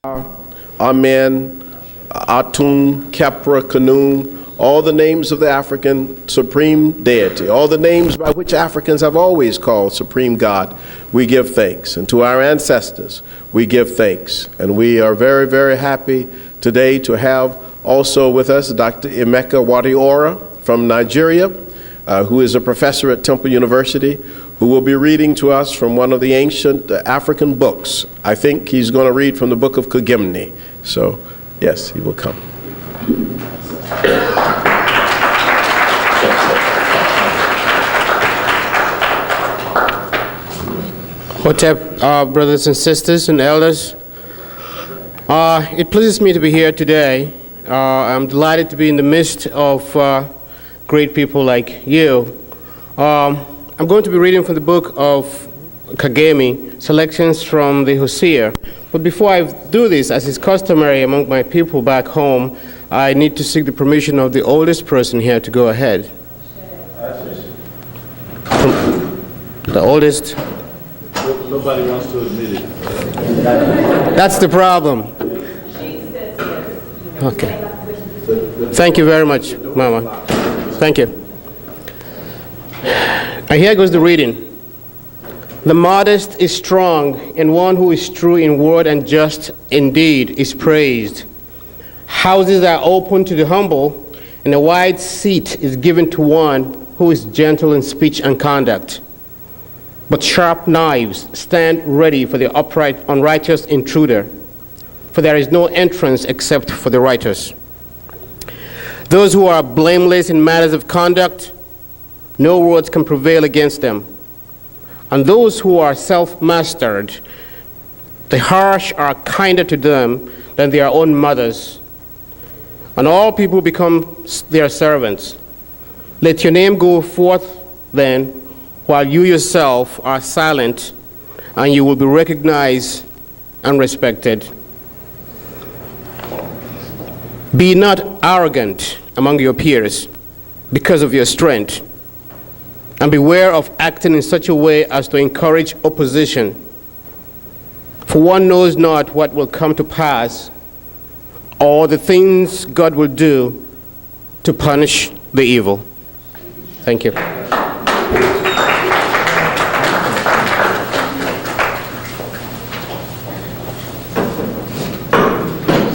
Amen, Atum, Kepra, Kanum, all the names of the African supreme deity, all the names by which Africans have always called supreme God, we give thanks. And to our ancestors, we give thanks. And we are very, very happy today to have also with us Dr. Emeka Wadiora from Nigeria, who is a professor at Temple University, who will be reading to us from one of the ancient African books. I think he's going to read from the book of Kagimni. So, yes, he will come. Hotep, brothers and sisters and elders, it pleases me to be here today. I'm delighted to be in the midst of great people like you. I'm going to be reading from the book of Kagemi, selections from the Hosea. But before I do this, as is customary among my people back home, I need to seek the permission of the oldest person here to go ahead. The oldest? Nobody wants to admit it. That's the problem. Okay. Thank you very much, Mama. Thank you. And here goes the reading. The modest is strong, and one who is true in word and just in deed is praised. Houses are open to the humble, and a wide seat is given to one who is gentle in speech and conduct. But sharp knives stand ready for the unrighteous intruder, for there is no entrance except for the righteous. Those who are blameless in matters of conduct, no words can prevail against them. And those who are self-mastered, the harsh are kinder to them than their own mothers. And all people become their servants. Let your name go forth then, while you yourself are silent, and you will be recognized and respected. Be not arrogant among your peers because of your strength, and beware of acting in such a way as to encourage opposition. For one knows not what will come to pass, or the things God will do to punish the evil. Thank you.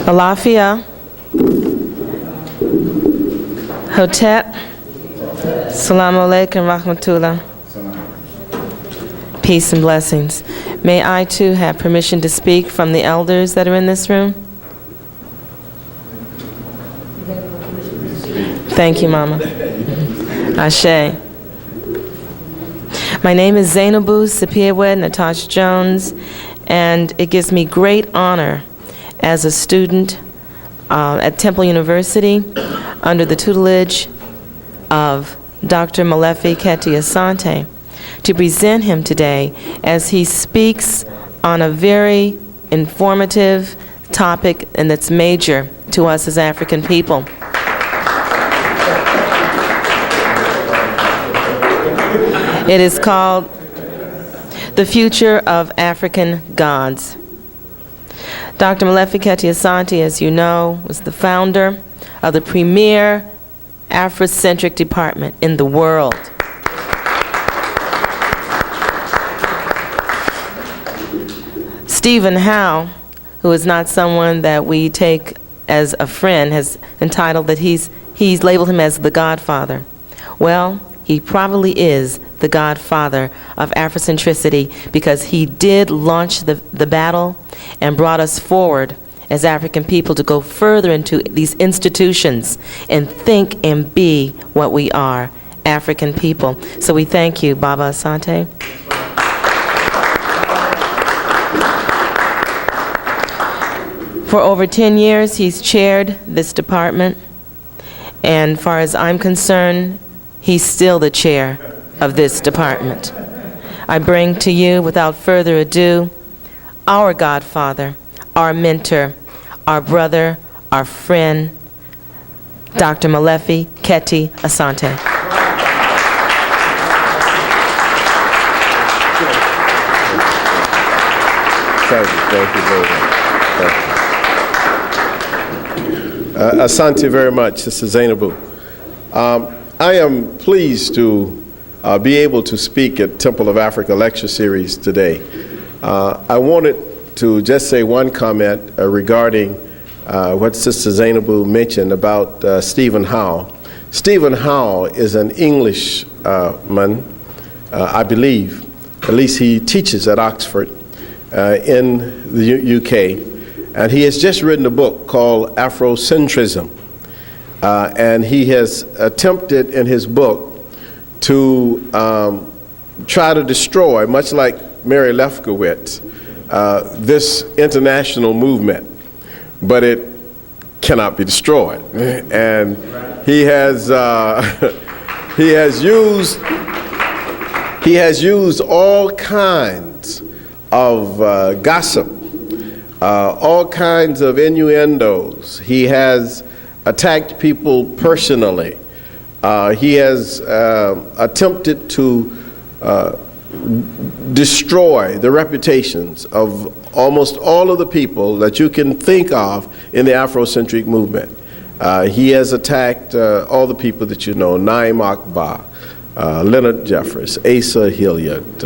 Alafia, Hotep, Salamu alaikum rahmatullah. Peace and blessings. May I too have permission to speak from the elders that are in this room? Thank you, Mama. Ashe. My name is Zainabu Sapirwed Natasha Jones, and it gives me great honor as a student at Temple University under the tutelage of Dr. Molefi Asante to present him today as he speaks on a very informative topic and that's major to us as African people. It is called The Future of African Gods. Dr. Molefi Asante, as you know, was the founder of the premier Afrocentric department in the world. Stephen Howe, who is not someone that we take as a friend, has entitled that he's labeled him as the Godfather. Well, he probably is the godfather of Afrocentricity because he did launch the battle and brought us forward as African people to go further into these institutions and think and be what we are, African people. So we thank you, Baba Asante. For over 10 years, he's chaired this department, and as far as I'm concerned, he's still the chair of this department. I bring to you, without further ado, our godfather, our mentor, our brother, our friend, Dr. Molefi Asante. Thank you very much. Thank you. Asante very much, Sister Zainabu. I am pleased to be able to speak at Temple of Africa lecture series today. I wanted to just say one comment regarding what Sister Zainabu mentioned about Stephen Howe. Stephen Howe is an Englishman, I believe. At least he teaches at Oxford in the UK. And he has just written a book called Afrocentrism. And he has attempted in his book to try to destroy, much like Mary Lefkowitz, this international movement. But it cannot be destroyed. And he has used all kinds of gossip, all kinds of innuendos. He has attacked people personally. He has attempted to destroy the reputations of almost all of the people that you can think of in the Afrocentric movement. He has attacked all the people that you know: Naim Akbar, Leonard Jeffers, Asa Hilliard,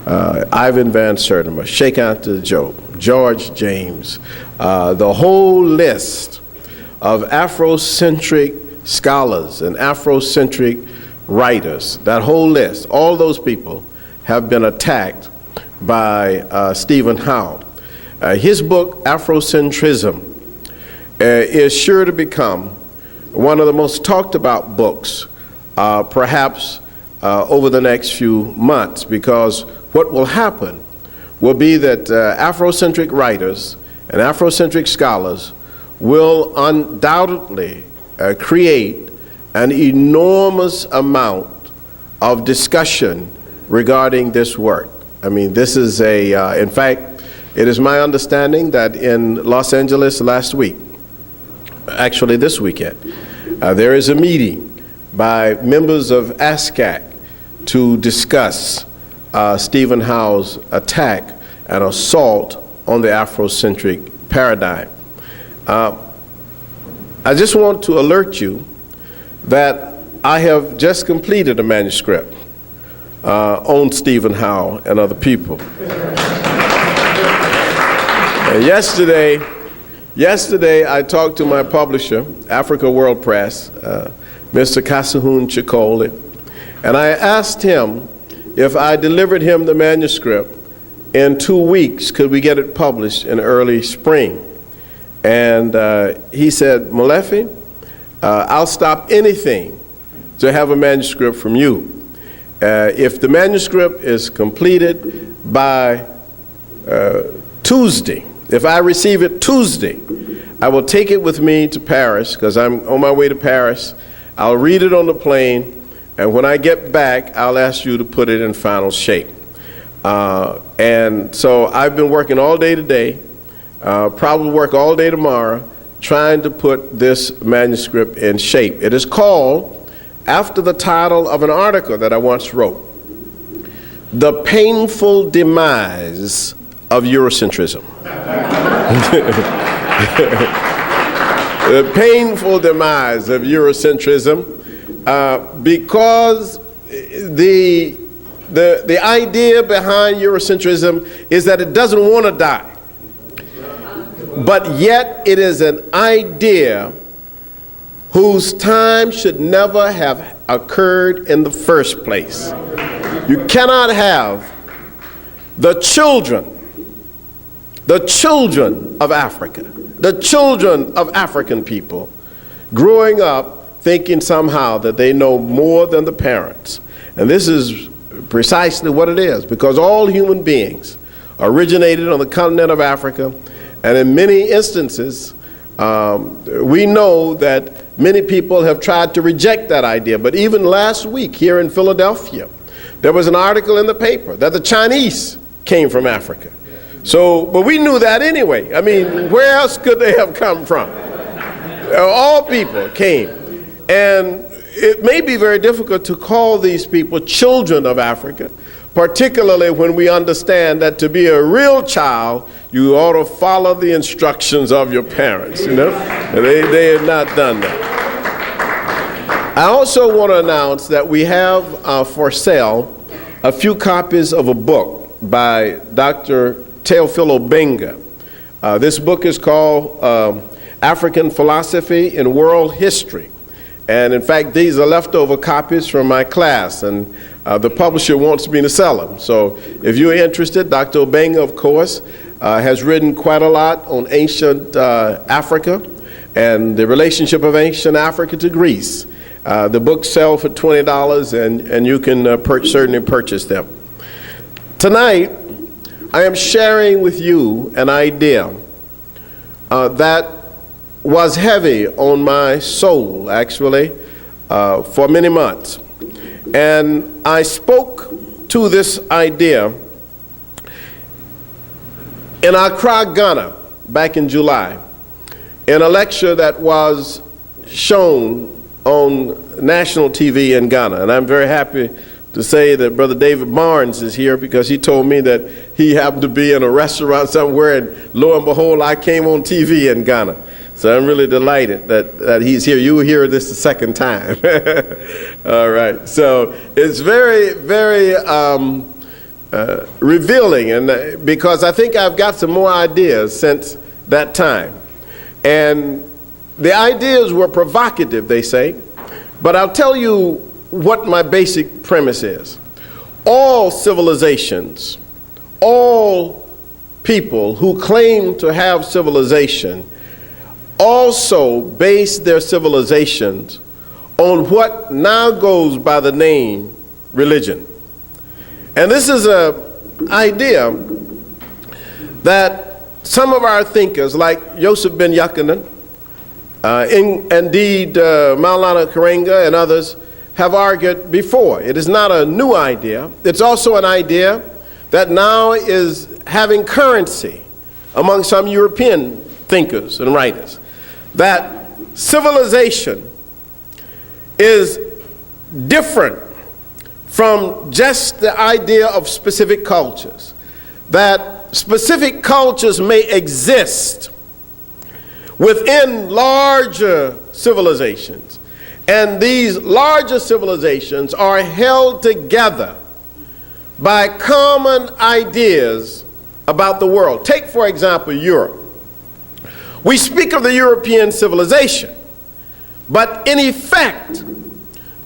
Ivan Van Sertima, Sheikh Anta Diop, George James, the whole list of Afrocentric scholars and Afrocentric writers. That whole list, all those people have been attacked by Stephen Howe. His book, Afrocentrism, is sure to become one of the most talked about books perhaps over the next few months, because what will happen will be that Afrocentric writers and Afrocentric scholars will undoubtedly create an enormous amount of discussion regarding this work. I mean, this is in fact, it is my understanding that in Los Angeles last week, actually this weekend, there is a meeting by members of ASCAC to discuss Stephen Howe's attack and assault on the Afrocentric paradigm. I just want to alert you that I have just completed a manuscript on Stephen Howe and other people. And yesterday I talked to my publisher, Africa World Press, Mr. Kasahun Chikole, and I asked him if I delivered him the manuscript in 2 weeks, could we get it published in early spring? And he said, Molefi, I'll stop anything to have a manuscript from you. If the manuscript is completed by Tuesday, if I receive it Tuesday, I will take it with me to Paris, because I'm on my way to Paris. I'll read it on the plane, and when I get back, I'll ask you to put it in final shape. And so I've been working all day today, probably work all day tomorrow, trying to put this manuscript in shape. It is called, after the title of an article that I once wrote, The Painful Demise of Eurocentrism. The painful demise of Eurocentrism, because the idea behind Eurocentrism is that it doesn't want to die. But yet it is an idea whose time should never have occurred in the first place. You cannot have the children of Africa, the children of African people, growing up thinking somehow that they know more than the parents. And this is precisely what it is, because all human beings originated on the continent of Africa, and in many instances, we know that many people have tried to reject that idea. But even last week here in Philadelphia, there was an article in the paper that the Chinese came from Africa. So, but we knew that anyway. I mean, where else could they have come from? All people came. And it may be very difficult to call these people children of Africa, particularly when we understand that to be a real child, you ought to follow the instructions of your parents, you know? And they have not done that. I also want to announce that we have for sale a few copies of a book by Dr. Teofilo Benga. This book is called African Philosophy in World History. And in fact, these are leftover copies from my class, and the publisher wants me to sell them. So if you're interested, Dr. Obenga, of course, has written quite a lot on ancient Africa and the relationship of ancient Africa to Greece. The books sell for $20, and you can certainly purchase them. Tonight, I am sharing with you an idea that was heavy on my soul, actually, for many months. And I spoke to this idea in Accra, Ghana, back in July, in a lecture that was shown on national TV in Ghana. And I'm very happy to say that Brother David Barnes is here, because he told me that he happened to be in a restaurant somewhere, and lo and behold, I came on TV in Ghana. So I'm really delighted that he's here. You will hear this the second time. All right. So it's very, very revealing, and because I think I've got some more ideas since that time. And the ideas were provocative, they say, but I'll tell you what my basic premise is. All civilizations, all people who claim to have civilization also base their civilizations on what now goes by the name religion. And this is an idea that some of our thinkers, like Yosef Ben Yakinen, indeed Maulana Karenga and others, have argued before. It is not a new idea. It's also an idea that now is having currency among some European thinkers and writers, that civilization is different from just the idea of specific cultures, that specific cultures may exist within larger civilizations, and these larger civilizations are held together by common ideas about the world. Take, for example, Europe. We speak of the European civilization, but in effect,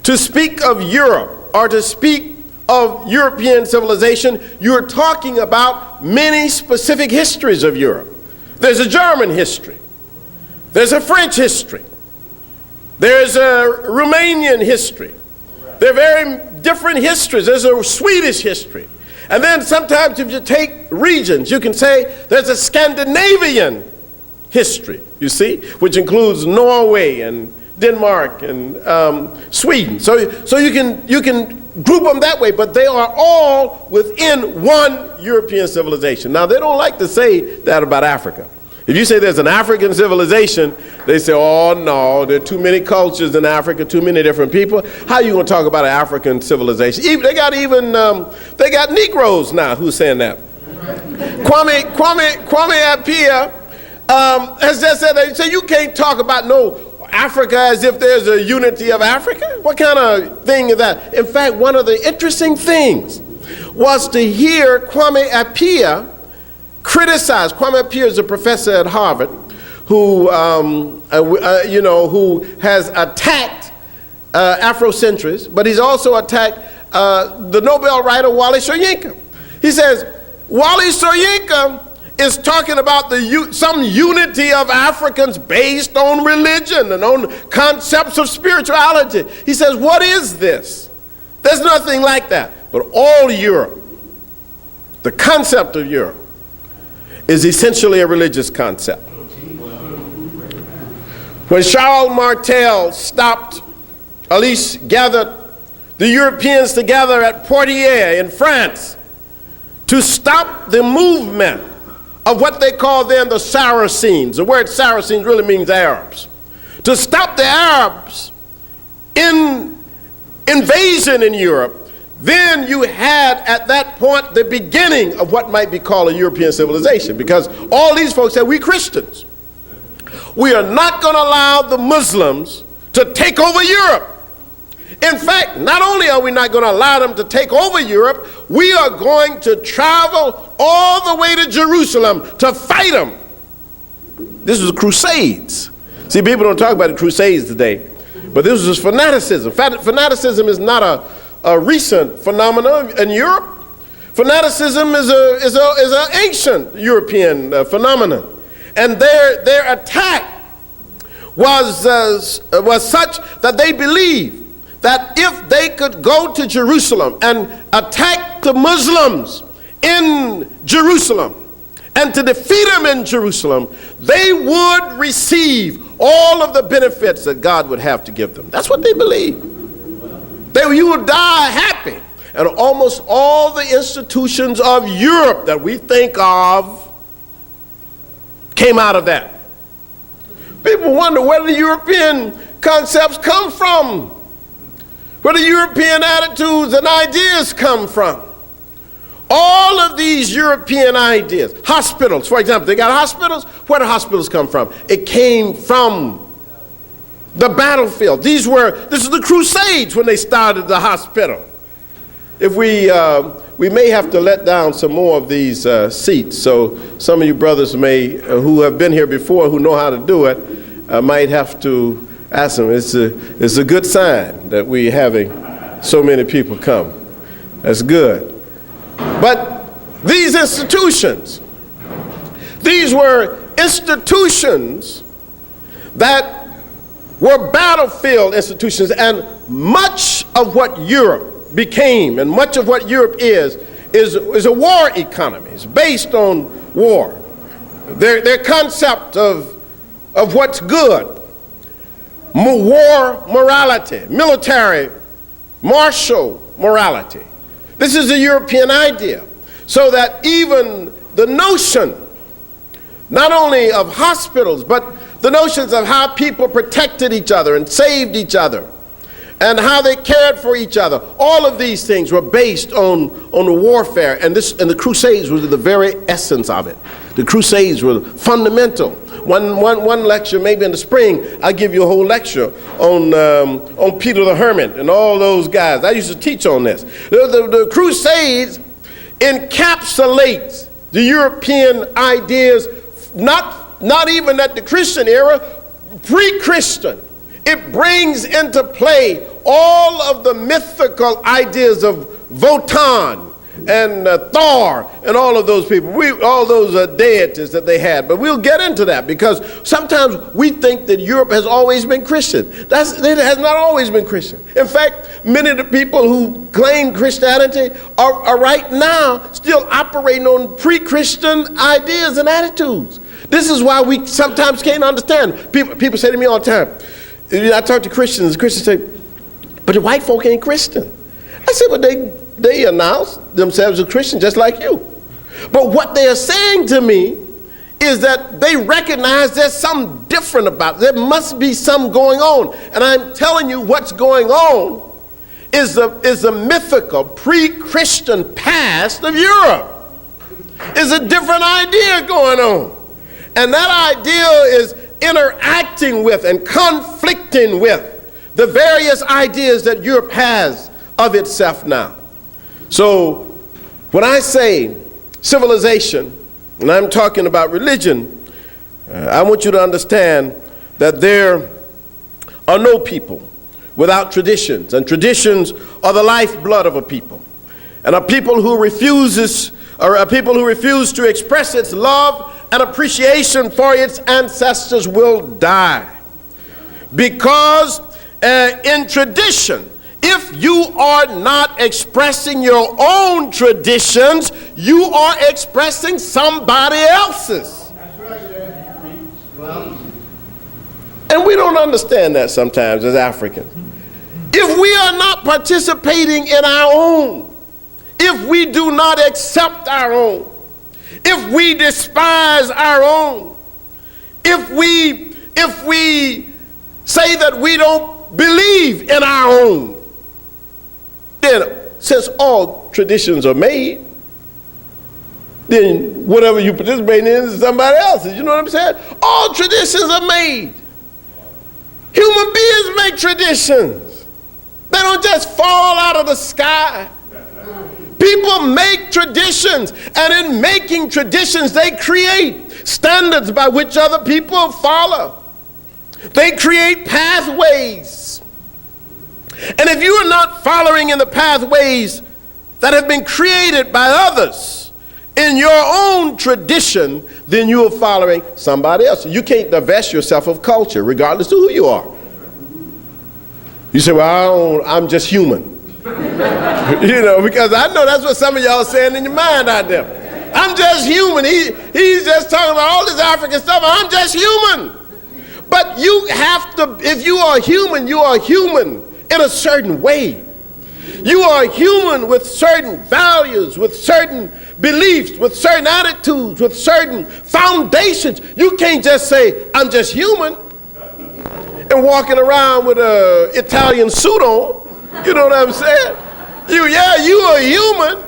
to speak of Europe or to speak of European civilization, you're talking about many specific histories of Europe. There's a German history. There's a French history. There's a Romanian history. There are very different histories. There's a Swedish history. And then sometimes if you take regions, you can say there's a Scandinavian history, you see, which includes Norway and Denmark and Sweden. So you can group them that way, but they are all within one European civilization. Now, they don't like to say that about Africa. If you say there's an African civilization, they say, oh no, there are too many cultures in Africa, too many different people. How are you going to talk about an African civilization? They got Negroes now who's saying that. Kwame Appiah has just said that. So you can't talk about no Africa as if there's a unity of Africa. What kind of thing is that? In fact, one of the interesting things was to hear Kwame Appiah criticize. Kwame Appiah is a professor at Harvard who, who has attacked Afrocentrists, but he's also attacked the Nobel writer Wally Soyinka. He says Wally Soyinka is talking about some unity of Africans based on religion and on concepts of spirituality. He says, what is this? There's nothing like that. But all Europe, the concept of Europe, is essentially a religious concept. When Charles Martel stopped, at least gathered the Europeans together at Poitiers in France to stop the movement of what they call then the Saracens. The word Saracens really means Arabs. To stop the Arabs in invasion in Europe, then you had at that point the beginning of what might be called a European civilization, because all these folks said, we Christians, we are not going to allow the Muslims to take over Europe. In fact, not only are we not going to allow them to take over Europe, we are going to travel all the way to Jerusalem to fight them. This was the Crusades. See, people don't talk about the Crusades today, but this was fanaticism. Fanaticism is not a recent phenomenon in Europe. Fanaticism is an ancient European phenomenon, and their attack was such that they believed that if they could go to Jerusalem and attack the Muslims in Jerusalem and to defeat them in Jerusalem, they would receive all of the benefits that God would have to give them. That's what they believed. You would die happy. And almost all the institutions of Europe that we think of came out of that. People wonder where the European concepts come from, where the European attitudes and ideas come from. All of these European ideas, hospitals, for example, they got hospitals. Where do hospitals come from? It came from the battlefield. This is the Crusades when they started the hospital. If we may have to let down some more of these seats, so some of you brothers may, who have been here before, who know how to do it, might have to ask them. It's a good sign that we're having so many people come. That's good. But these institutions, these were institutions that were battlefield institutions, and much of what Europe became and much of what Europe is a war economy. It's based on war. Their concept of what's good, war morality, military, martial morality. This is a European idea. So that even the notion, not only of hospitals, but the notions of how people protected each other and saved each other and how they cared for each other, all of these things were based on the warfare, and the Crusades were the very essence of it. The Crusades were fundamental. One lecture, maybe in the spring, I'll give you a whole lecture on Peter the Hermit and all those guys. I used to teach on this. The Crusades encapsulates the European ideas, not even at the Christian era, pre-Christian. It brings into play all of the mythical ideas of Wotan and Thor and all of those people, all those deities that they had. But we'll get into that, because sometimes we think that Europe has always been Christian. It has not always been Christian. In fact, many of the people who claim Christianity are right now still operating on pre-Christian ideas and attitudes. This is why we sometimes can't understand. People say to me all the time, I talk to Christians say, but the white folk ain't Christian. I said, well, they announce themselves as Christian just like you. But what they are saying to me is that they recognize there's something different about it. There must be something going on. And I'm telling you, what's going on is the mythical pre-Christian past of Europe. Is a different idea going on. And that idea is interacting with and conflicting with the various ideas that Europe has of itself now. So when I say civilization, and I'm talking about religion, I want you to understand that there are no people without traditions, and traditions are the lifeblood of a people. And a people who refuse to express its love and appreciation for its ancestors will die. Because in tradition, if you are not expressing your own traditions, you are expressing somebody else's. And we don't understand that sometimes as Africans. If we are not participating in our own, if we do not accept our own, if we despise our own, if we say that we don't believe in our own, then since all traditions are made, then whatever you participate in is somebody else's. You know what I'm saying? All traditions are made. Human beings make traditions. They don't just fall out of the sky. People make traditions, and in making traditions, they create standards by which other people follow. They create pathways. And if you are not following in the pathways that have been created by others in your own tradition, then you are following somebody else. You can't divest yourself of culture, regardless of who you are. You say, well, I'm just human. You know, because I know that's what some of y'all are saying in your mind out there. I'm just human. He's just talking about all this African stuff. I'm just human. But you have to, if you are human in a certain way. You are human with certain values, with certain beliefs, with certain attitudes, with certain foundations. You can't just say, I'm just human, and walking around with an Italian suit on. You know what I'm saying? You are human,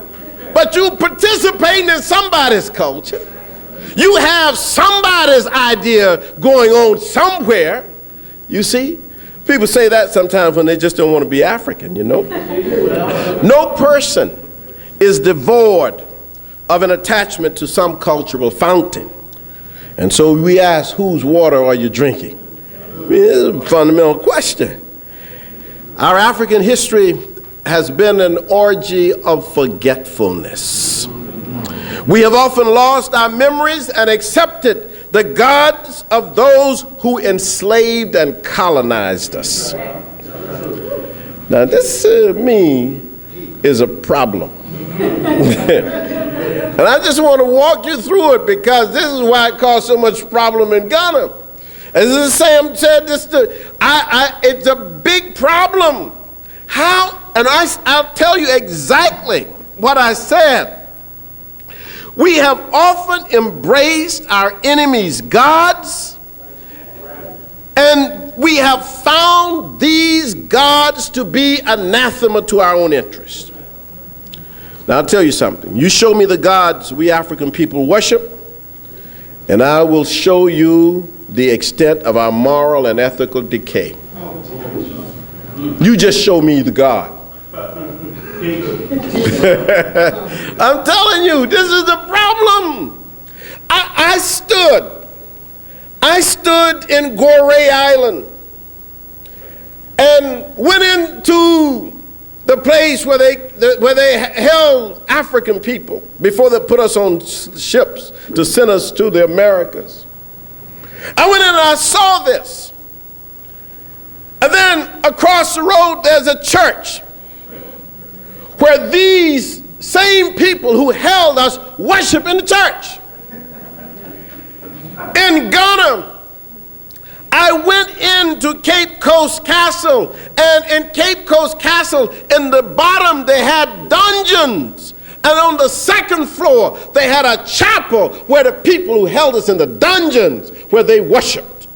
but you participating in somebody's culture. You have somebody's idea going on somewhere. You see? People say that sometimes when they just don't want to be African, you know? No person is devoid of an attachment to some cultural fountain. And so we ask, whose water are you drinking? I mean, it's a fundamental question. Our African history has been an orgy of forgetfulness. We have often lost our memories and accepted the gods of those who enslaved and colonized us. Now this, to me, is a problem. And I just want to walk you through it because this is why it caused so much problem in Ghana. As Sam said, it's a big problem. How? And I'll tell you exactly what I said. We have often embraced our enemies' gods, and we have found these gods to be anathema to our own interest. Now, I'll tell you something. You show me the gods we African people worship, and I will show you the extent of our moral and ethical decay. You just show me the God. I'm telling you, this is the problem. I stood in Gorée Island and went into the place where they held African people before they put us on ships to send us to the Americas. I went in and I saw this. And then across the road there's a church where these same people who held us worship in the church. In Ghana, I went into Cape Coast Castle, and in Cape Coast Castle, in the bottom they had dungeons, and on the second floor they had a chapel where the people who held us in the dungeons, where they worshiped.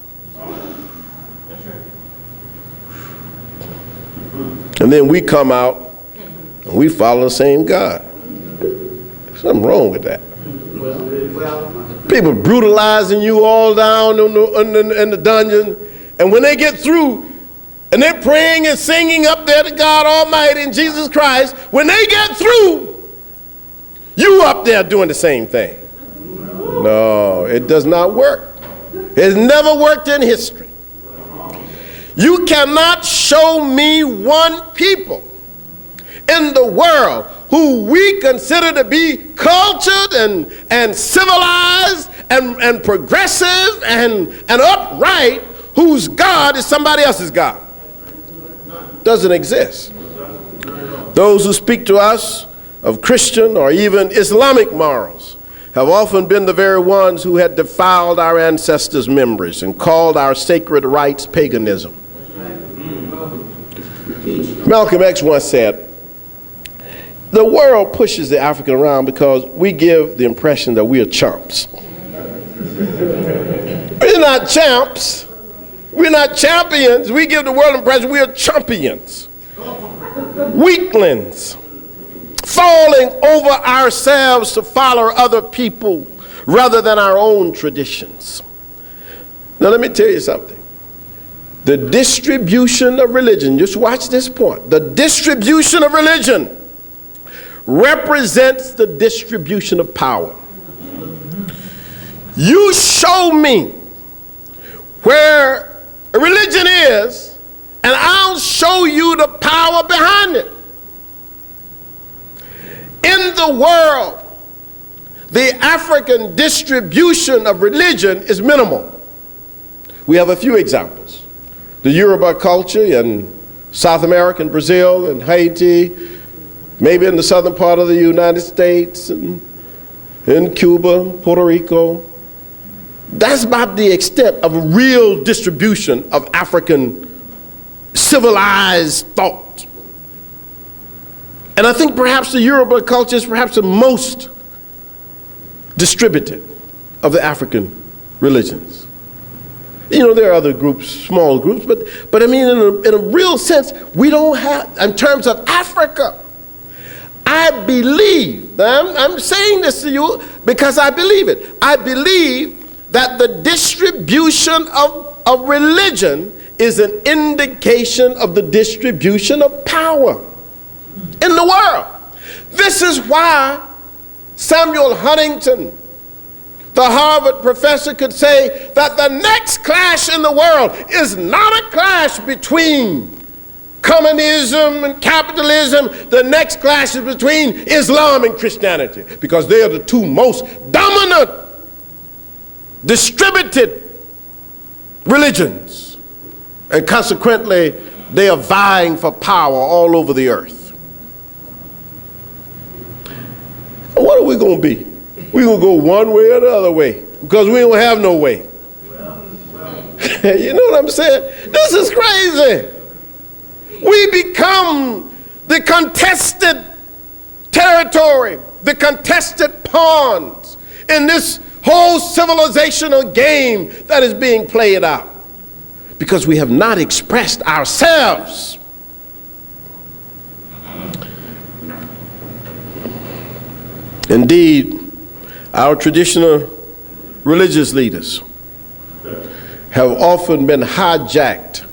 And then we come out and we follow the same God. There's something wrong with that. People brutalizing you all down in the dungeon, and when they get through and they're praying and singing up there to God Almighty and Jesus Christ, when they get through, you up there doing the same thing. No, it does not work. It's never worked in history. You cannot show me one people in the world who we consider to be cultured and civilized and progressive and upright, whose God is somebody else's God. Doesn't exist. Those who speak to us of Christian or even Islamic morals have often been the very ones who had defiled our ancestors' memories and called our sacred rites paganism. Malcolm X once said, the world pushes the African around because we give the impression that we are chumps. We're not champs. We're not champions. We give the world the impression we are champions. Weaklings. falling over ourselves to follow other people rather than our own traditions. Now let me tell you something. The distribution of religion, just watch this point. The distribution of religion represents the distribution of power. You show me where a religion is, and I'll show you the power behind it. In the world, the African distribution of religion is minimal. We have a few examples. The Yoruba culture in South America, in Brazil, and Haiti, maybe in the southern part of the United States, and in Cuba, Puerto Rico. That's about the extent of a real distribution of African civilized thought. And I think perhaps the Yoruba culture is perhaps the most distributed of the African religions. You know, there are other groups, small groups, but I mean, in a real sense, we don't have, in terms of Africa, I believe, now I'm saying this to you because I believe it. I believe that the distribution of religion is an indication of the distribution of power in the world. This is why Samuel Huntington, the Harvard professor, could say that the next clash in the world is not a clash between communism and capitalism. The next clash is between Islam and Christianity, because they are the two most dominant, distributed religions. And consequently, they are vying for power all over the earth. What are we going to be? We're going to go one way or the other way, because we don't have no way. You know what I'm saying? This is crazy. We become the contested territory, the contested pawns in this whole civilizational game that is being played out, because we have not expressed ourselves. Indeed, our traditional religious leaders have often been hijacked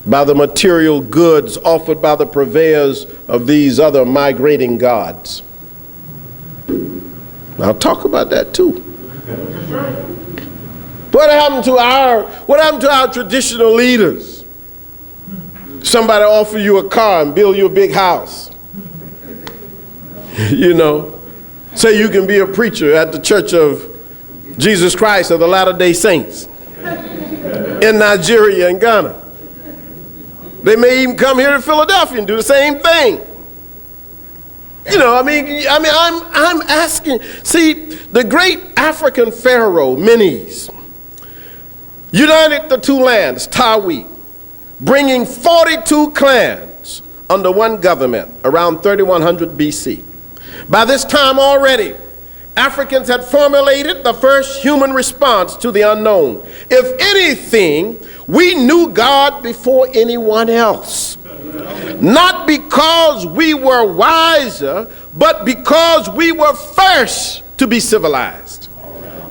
by the material goods offered by the purveyors of these other migrating gods. I'll talk about that too. What happened to our traditional leaders? Somebody offer you a car and build you a big house. You know, say you can be a preacher at the Church of Jesus Christ of the Latter-day Saints in Nigeria and Ghana. They may even come here to Philadelphia and do the same thing. You know, I'm asking. See, the great African pharaoh Menes united the two lands, Tawi, bringing 42 clans under one government around 3100 BC. By this time already, Africans had formulated the first human response to the unknown. If anything, we knew God before anyone else. Not because we were wiser, but because we were first to be civilized.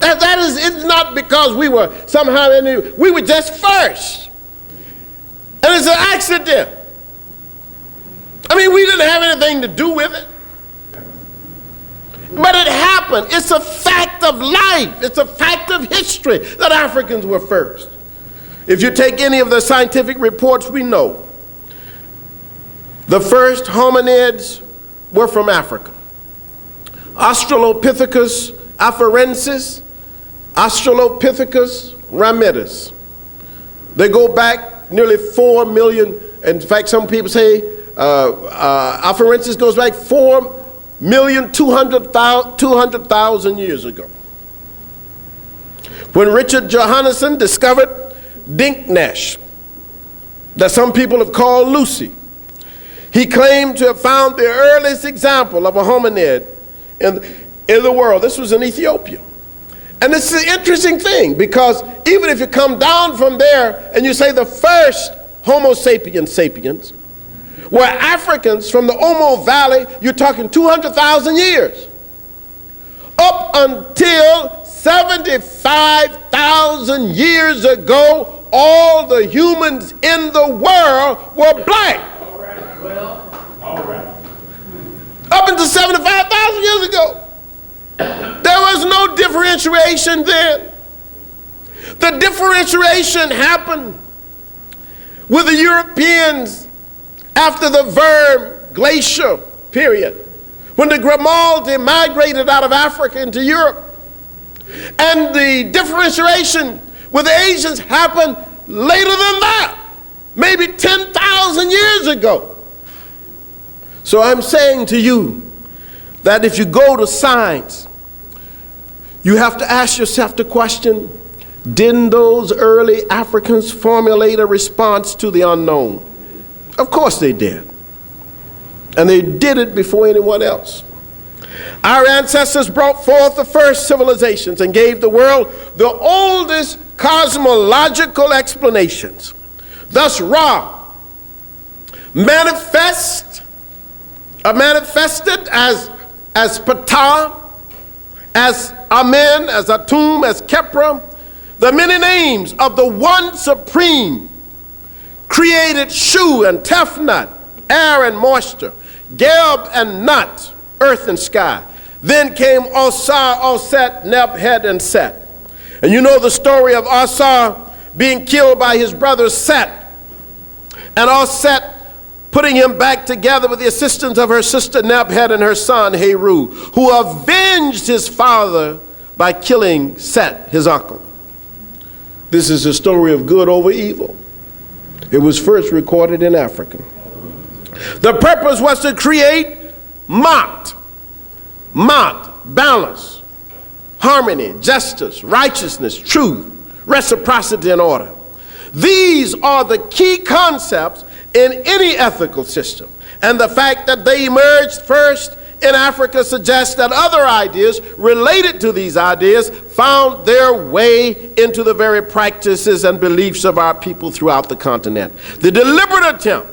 That is, it's not because we were somehow, we were just first. And it's an accident. I mean, we didn't have anything to do with it. But it happened. It's a fact of life. It's a fact of history that Africans were first. If you take any of the scientific reports, we know the first hominids were from Africa. Australopithecus afarensis, Australopithecus ramidus. They go back nearly 4 million. In fact, some people say afarensis goes back 4,200,000 years ago, when Richard Johannesson discovered Dinknesh, that some people have called Lucy. He claimed to have found the earliest example of a hominid in the world. This was in Ethiopia. And this is an interesting thing, because even if you come down from there and you say the first Homo sapiens sapiens were Africans from the Omo Valley. You're talking 200,000 years. Up until 75,000 years ago, all the humans in the world were black. All right. Up until 75,000 years ago. There was no differentiation then. The differentiation happened with the Europeans after the Verm Glacier period, when the Grimaldi migrated out of Africa into Europe. And the differentiation with the Asians happened later than that, maybe 10,000 years ago. So I'm saying to you that if you go to science, you have to ask yourself the question, didn't those early Africans formulate a response to the unknown? Of course they did. And they did it before anyone else. Our ancestors brought forth the first civilizations and gave the world the oldest cosmological explanations. Thus Ra manifested as Ptah, as Amen, as Atum, as Kepra, the many names of the one supreme created Shu and Tefnut, air and moisture, Geb and Nut, earth and sky. Then came Osar, Oset, Neb, Het, and Set. And you know the story of Osar being killed by his brother Set, and Oset putting him back together with the assistance of her sister Neb-Het and her son Heru, who avenged his father by killing Set, his uncle. This is a story of good over evil. It was first recorded in Africa. The purpose was to create Ma'at, balance, harmony, justice, righteousness, truth, reciprocity, and order. These are the key concepts in any ethical system. And the fact that they emerged first in Africa suggests that other ideas related to these ideas found their way into the very practices and beliefs of our people throughout the continent. The deliberate attempt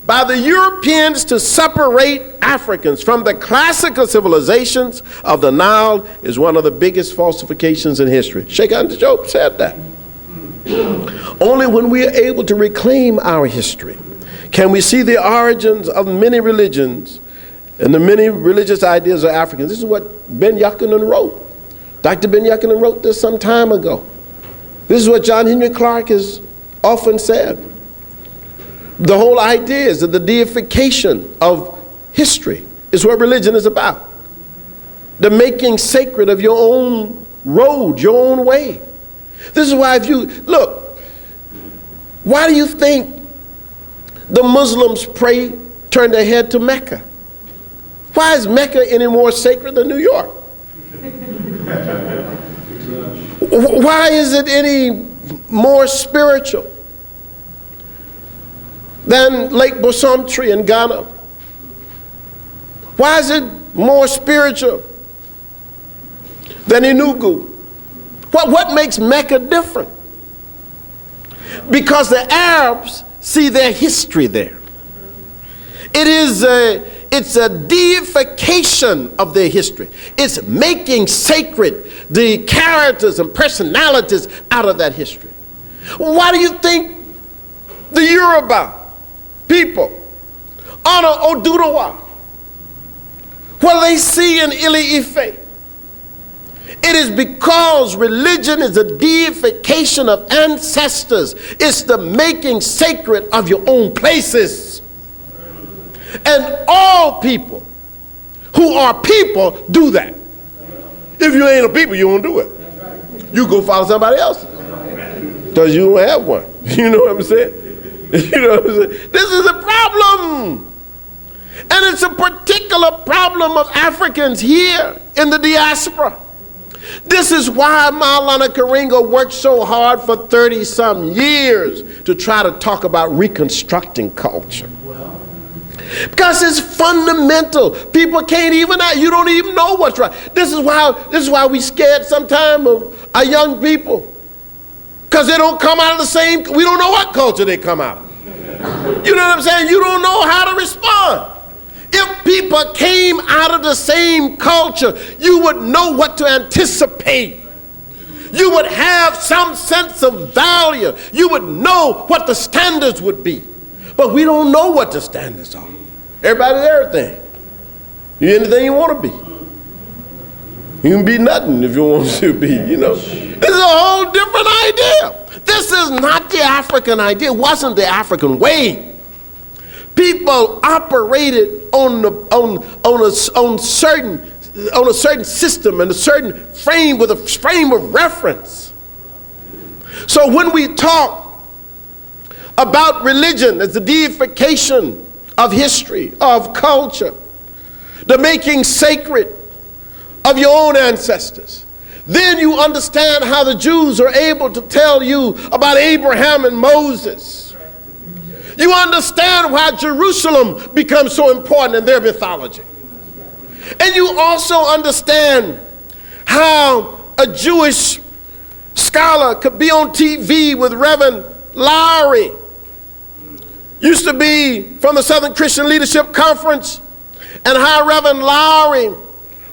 by the Europeans to separate Africans from the classical civilizations of the Nile is one of the biggest falsifications in history. Sheikh Anta Diop said that. Only when we are able to reclaim our history can we see the origins of many religions and the many religious ideas of Africans. This is what Ben Yakinen wrote. Dr. Ben Yakinen wrote this some time ago. This is what John Henry Clark has often said. The whole idea is that the deification of history is what religion is about. The making sacred of your own road, your own way. This is why if you, look, why do you think the Muslims turn their head to Mecca? Why is Mecca any more sacred than New York? Why is it any more spiritual than Lake Bosomtri in Ghana? Why is it more spiritual than Enugu? What makes Mecca different? Because the Arabs see their history there. It's a deification of their history. It's making sacred the characters and personalities out of that history. Why do you think the Yoruba people honor Oduduwa? What do they see in Ili Ife? It is because religion is a deification of ancestors. It's the making sacred of your own places. And all people who are people do that. If you ain't a people, you won't do it. You go follow somebody else because you don't have one. You know what I'm saying? You know what I'm saying? This is a problem. And it's a particular problem of Africans here in the diaspora. This is why Maulana Karinga worked so hard for 30-some years to try to talk about reconstructing culture. Because it's fundamental. People can't even, you don't even know what's right. This is why we scared sometimes of our young people. Because they don't come out of the same, we don't know what culture they come out of. You know what I'm saying? You don't know how to respond. If people came out of the same culture, you would know what to anticipate. You would have some sense of value. You would know what the standards would be. But we don't know what the standards are. Everybody's everything. You're anything you want to be. You can be nothing if you want to be, you know. This is a whole different idea. This is not the African idea. It wasn't the African way. People operated on a certain system and a certain frame with a frame of reference. So when we talk about religion as the deification of history, of culture, the making sacred of your own ancestors, then you understand how the Jews are able to tell you about Abraham and Moses. You understand why Jerusalem becomes so important in their mythology. And you also understand how a Jewish scholar could be on TV with Reverend Lowry. Used to be from the Southern Christian Leadership Conference, and how Reverend Lowry,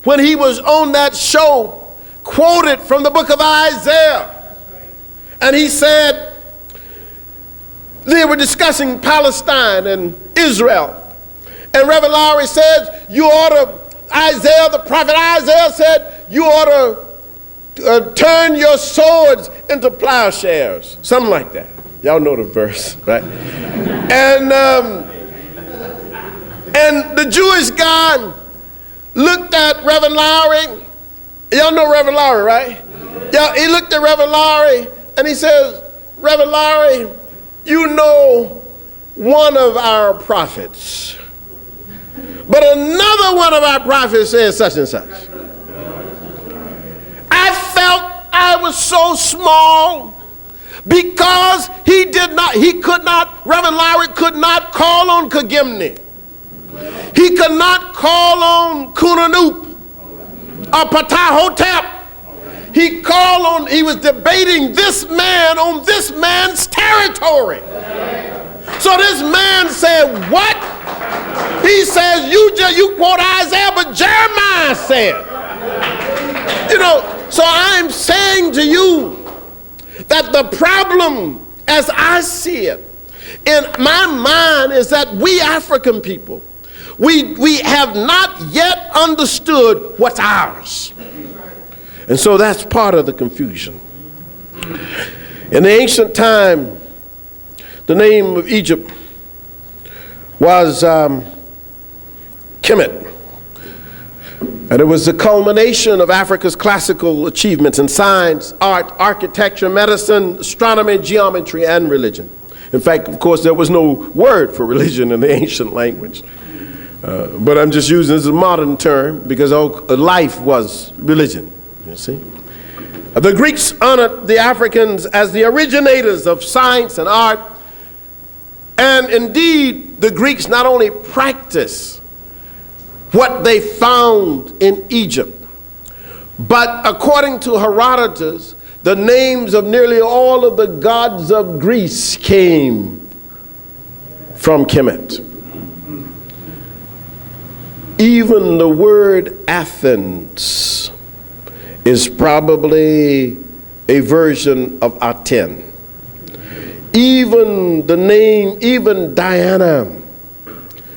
when he was on that show, quoted from the book of Isaiah. And he said, they were discussing Palestine and Israel. And Reverend Lowry says, Isaiah, the prophet Isaiah said, you ought to turn your swords into plowshares. Something like that. Y'all know the verse, right? And the Jewish guy looked at Reverend Lowry. Y'all know Reverend Lowry, right? Yeah, he looked at Reverend Lowry and he says, Reverend Lowry, you know one of our prophets, but another one of our prophets says such and such. I felt I was so small because Reverend Lowry could not call on Kagimni. He could not call on Kunanoop or Ptahhotep. He was debating this man on this man's territory. So this man said, what? He says, you quote Isaiah, but Jeremiah said. You know, so I'm saying to you that the problem, as I see it, in my mind is that we African people, we have not yet understood what's ours. And so that's part of the confusion. In the ancient time, the name of Egypt was Kemet. And it was the culmination of Africa's classical achievements in science, art, architecture, medicine, astronomy, geometry, and religion. In fact, of course, there was no word for religion in the ancient language. But I'm just using this as a modern term because life was religion. You see? The Greeks honored the Africans as the originators of science and art. And indeed, the Greeks not only practiced what they found in Egypt, but according to Herodotus, the names of nearly all of the gods of Greece came from Kemet. Even the word Athens is probably a version of Aten. Even the name, even Diana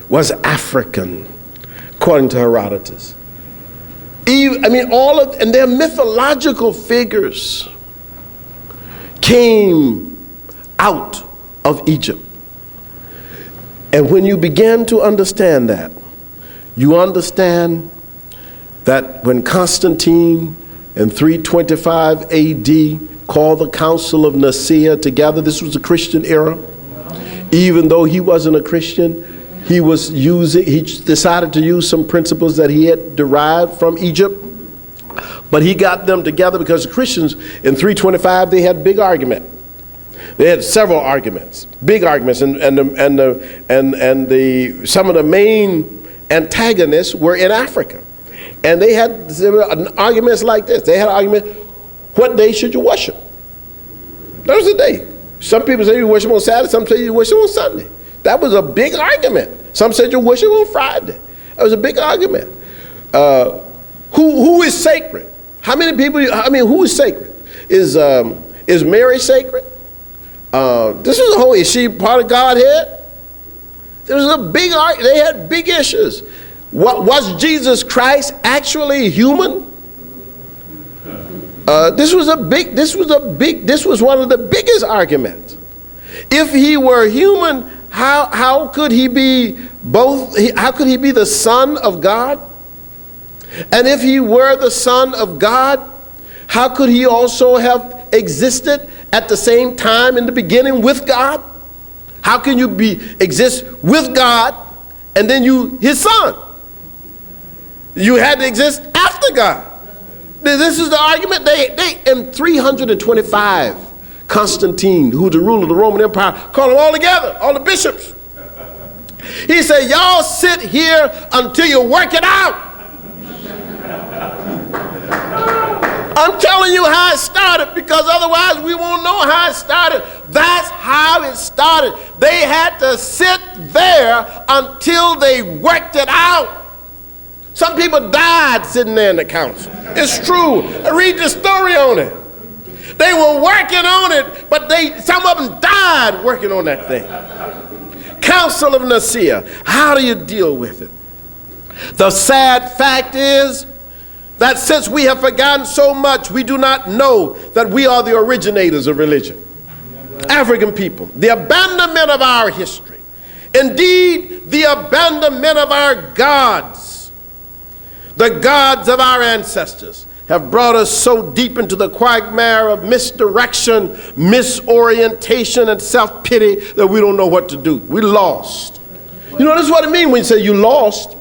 was African, according to Herodotus. And their mythological figures came out of Egypt. And when you begin to understand that, you understand that when Constantine in 325 AD called the Council of Nicaea together, this was a Christian era. Even though he wasn't a Christian, he decided to use some principles that he had derived from Egypt. But he got them together because the Christians in 325, they had big argument. They had several arguments, big arguments, and some of the main antagonists were in Africa. And they had arguments like this. They had an argument, what day should you worship? That was the day. Some people say you worship on Saturday, some say you worship on Sunday. That was a big argument. Some said you worship on Friday. That was a big argument. Who is sacred? How many people, who is sacred? Is Mary sacred? This was a whole, is she part of Godhead? There was a big argument. They had big issues. Was Jesus Christ actually human? This was one of the biggest arguments. If he were human, how could he be both? How could he be the Son of God? And if he were the Son of God, how could he also have existed at the same time in the beginning with God? How can you exist with God and then his son? You had to exist after God. This is the argument. They in 325, Constantine, who was the ruler of the Roman Empire, called them all together, all the bishops. He said, y'all sit here until you work it out. I'm telling you how it started, because otherwise we won't know how it started. That's how it started. They had to sit there until they worked it out. Some people died sitting there in the council. It's true. I read the story on it. They were working on it, but some of them died working on that thing. Council of Nicaea. How do you deal with it? The sad fact is that since we have forgotten so much, we do not know that we are the originators of religion. African people, the abandonment of our history, indeed the abandonment of our gods, the gods of our ancestors, have brought us so deep into the quagmire of misdirection, misorientation, and self-pity that we don't know what to do. We're lost. You know, this is what it means when you say you lost.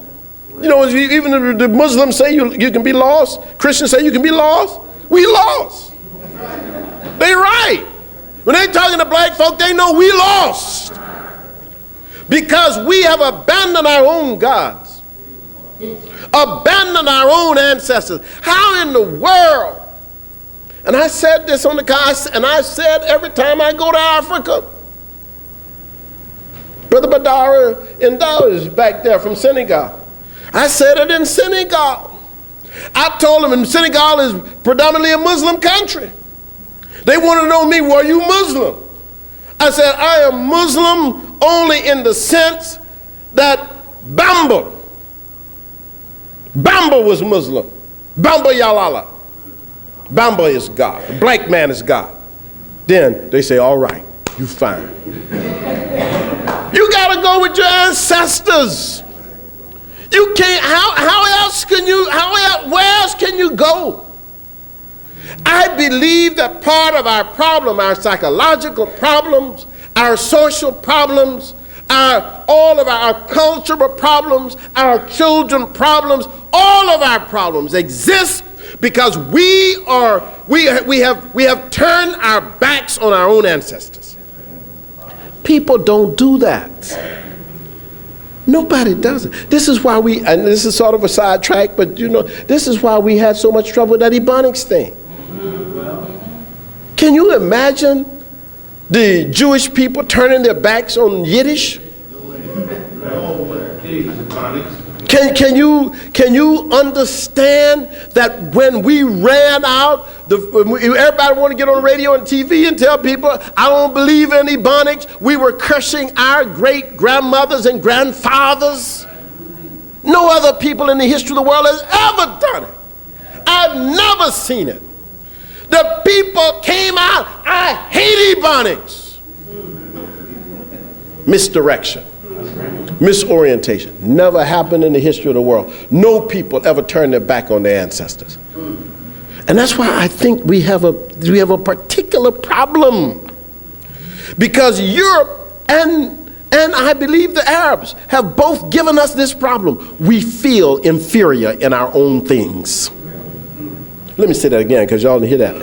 You know, even the Muslims say you can be lost. Christians say you can be lost. We lost. They right. When they talking to black folk, they know we lost. Because we have abandoned our own gods. Abandoned our own ancestors. How in the world? And I said this on the cast, and I said every time I go to Africa. Brother Badara Indaw is back there from Senegal. I said it in Senegal. I told them Senegal is predominantly a Muslim country. They wanted to know me, were you Muslim? I said, I am Muslim only in the sense that Bamba was Muslim. Bamba Yalala. Bamba is God. The black man is God. Then they say, all right, you fine. You got to go with your ancestors. You can't, where else can you go? I believe that part of our problem, our psychological problems, our social problems, all of our cultural problems, our children problems, all of our problems exist because we have turned our backs on our own ancestors. People don't do that. Nobody does it. This is why and this is sort of a sidetrack, but you know, this is why we had so much trouble with that Ebonics thing. Can you imagine the Jewish people turning their backs on Yiddish? Can you understand that when we ran out, everybody want to get on the radio and TV and tell people, I don't believe in Ebonics. We were cursing our great-grandmothers and grandfathers. No other people in the history of the world has ever done it. I've never seen it. The people came out, I hate Ebonics. Misdirection. Misorientation. Never happened in the history of the world. No people ever turned their back on their ancestors. And that's why I think we have a particular problem. Because Europe and I believe the Arabs have both given us this problem. We feel inferior in our own things. Let me say that again because y'all didn't hear that.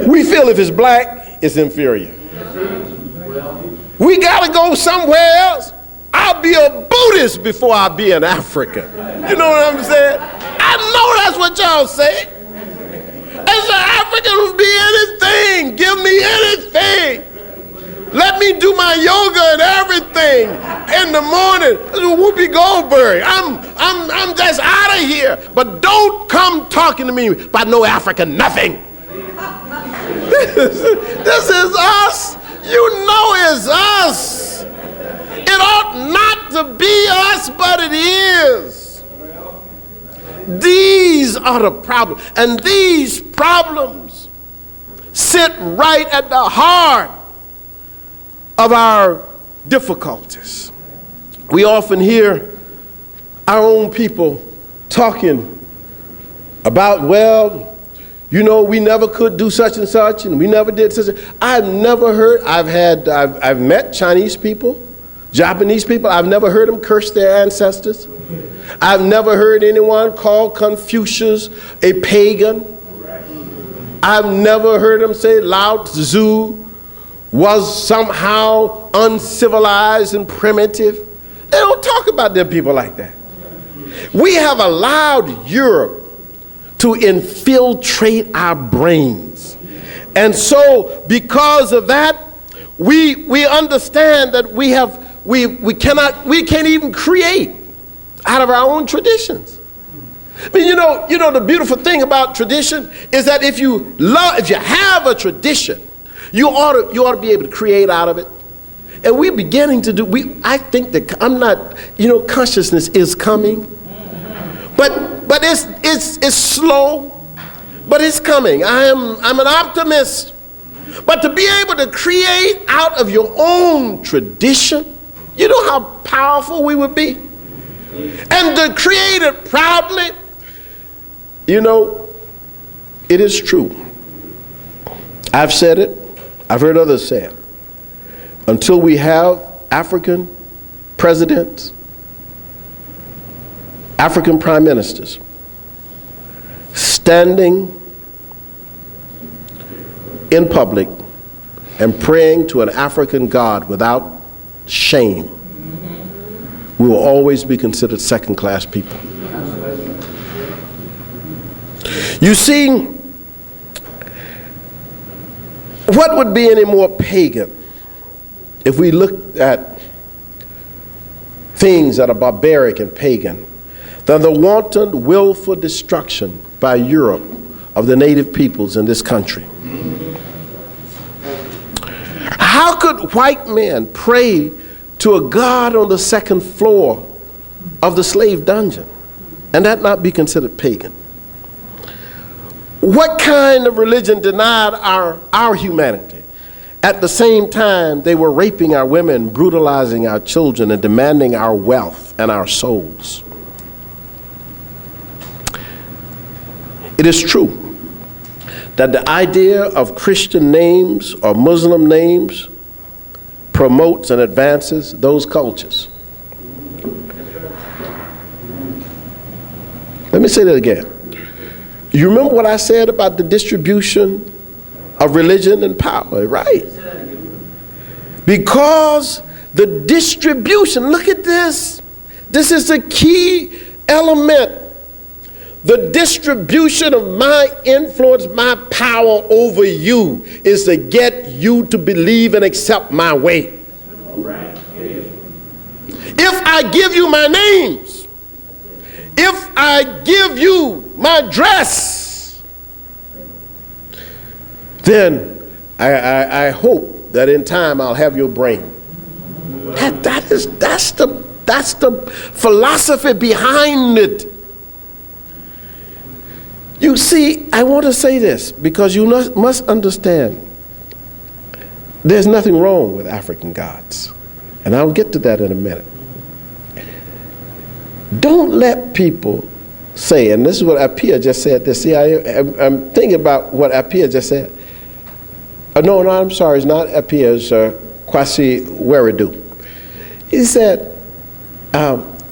We feel if it's black, it's inferior. We got to go somewhere else. I'll be a Buddhist before I'll be an African. You know what I'm saying? I know that's what y'all say. As an African, be anything. Give me anything. Let me do my yoga and everything in the morning. Whoopi Goldberg. I'm just out of here. But don't come talking to me about no African nothing. This is us. You know it's us. It ought not to be us, but it is. These are the problems. And these problems sit right at the heart of our difficulties. We often hear our own people talking about, well, you know, we never could do such and such, and we never did such. I've never heard. I've met Chinese people, Japanese people. I've never heard them curse their ancestors. I've never heard anyone call Confucius a pagan. I've never heard them say Lao Tzu was somehow uncivilized and primitive. They don't talk about their people like that. We have allowed Europe to infiltrate our brains. And so because of that, we understand that we can't even create out of our own traditions. I mean, you know the beautiful thing about tradition is that if you have a tradition, you ought to be able to create out of it. And we're beginning to do, I think that, consciousness is coming. But it's slow, but it's coming. I'm an optimist. But to be able to create out of your own tradition, you know how powerful we would be? And to create it proudly, it is true. I've said it. I've heard others say it. Until we have African presidents, African prime ministers standing in public and praying to an African God without shame, we will always be considered second-class people. You see, what would be any more pagan if we looked at things that are barbaric and pagan than the wanton, willful destruction by Europe of the native peoples in this country? How could white men pray to a God on the second floor of the slave dungeon and that not be considered pagan? What kind of religion denied our humanity? At the same time, they were raping our women, brutalizing our children, and demanding our wealth and our souls. It is true that the idea of Christian names or Muslim names promotes and advances those cultures. Let me say that again. You remember what I said about the distribution of religion and power, right? Because the distribution, look at this. This is a key element. The distribution of my influence, my power over you is to get you to believe and accept my way. If I give you my names, if I give you my dress, then I hope that in time I'll have your brain. That's the philosophy behind it. You see, I want to say this because you must understand there's nothing wrong with African gods. And I'll get to that in a minute. Don't let people say, and this is what Apia just said this. See, I'm thinking about what Apia just said. No, I'm sorry, it's not Apia, it's Kwasi Weridu. He said,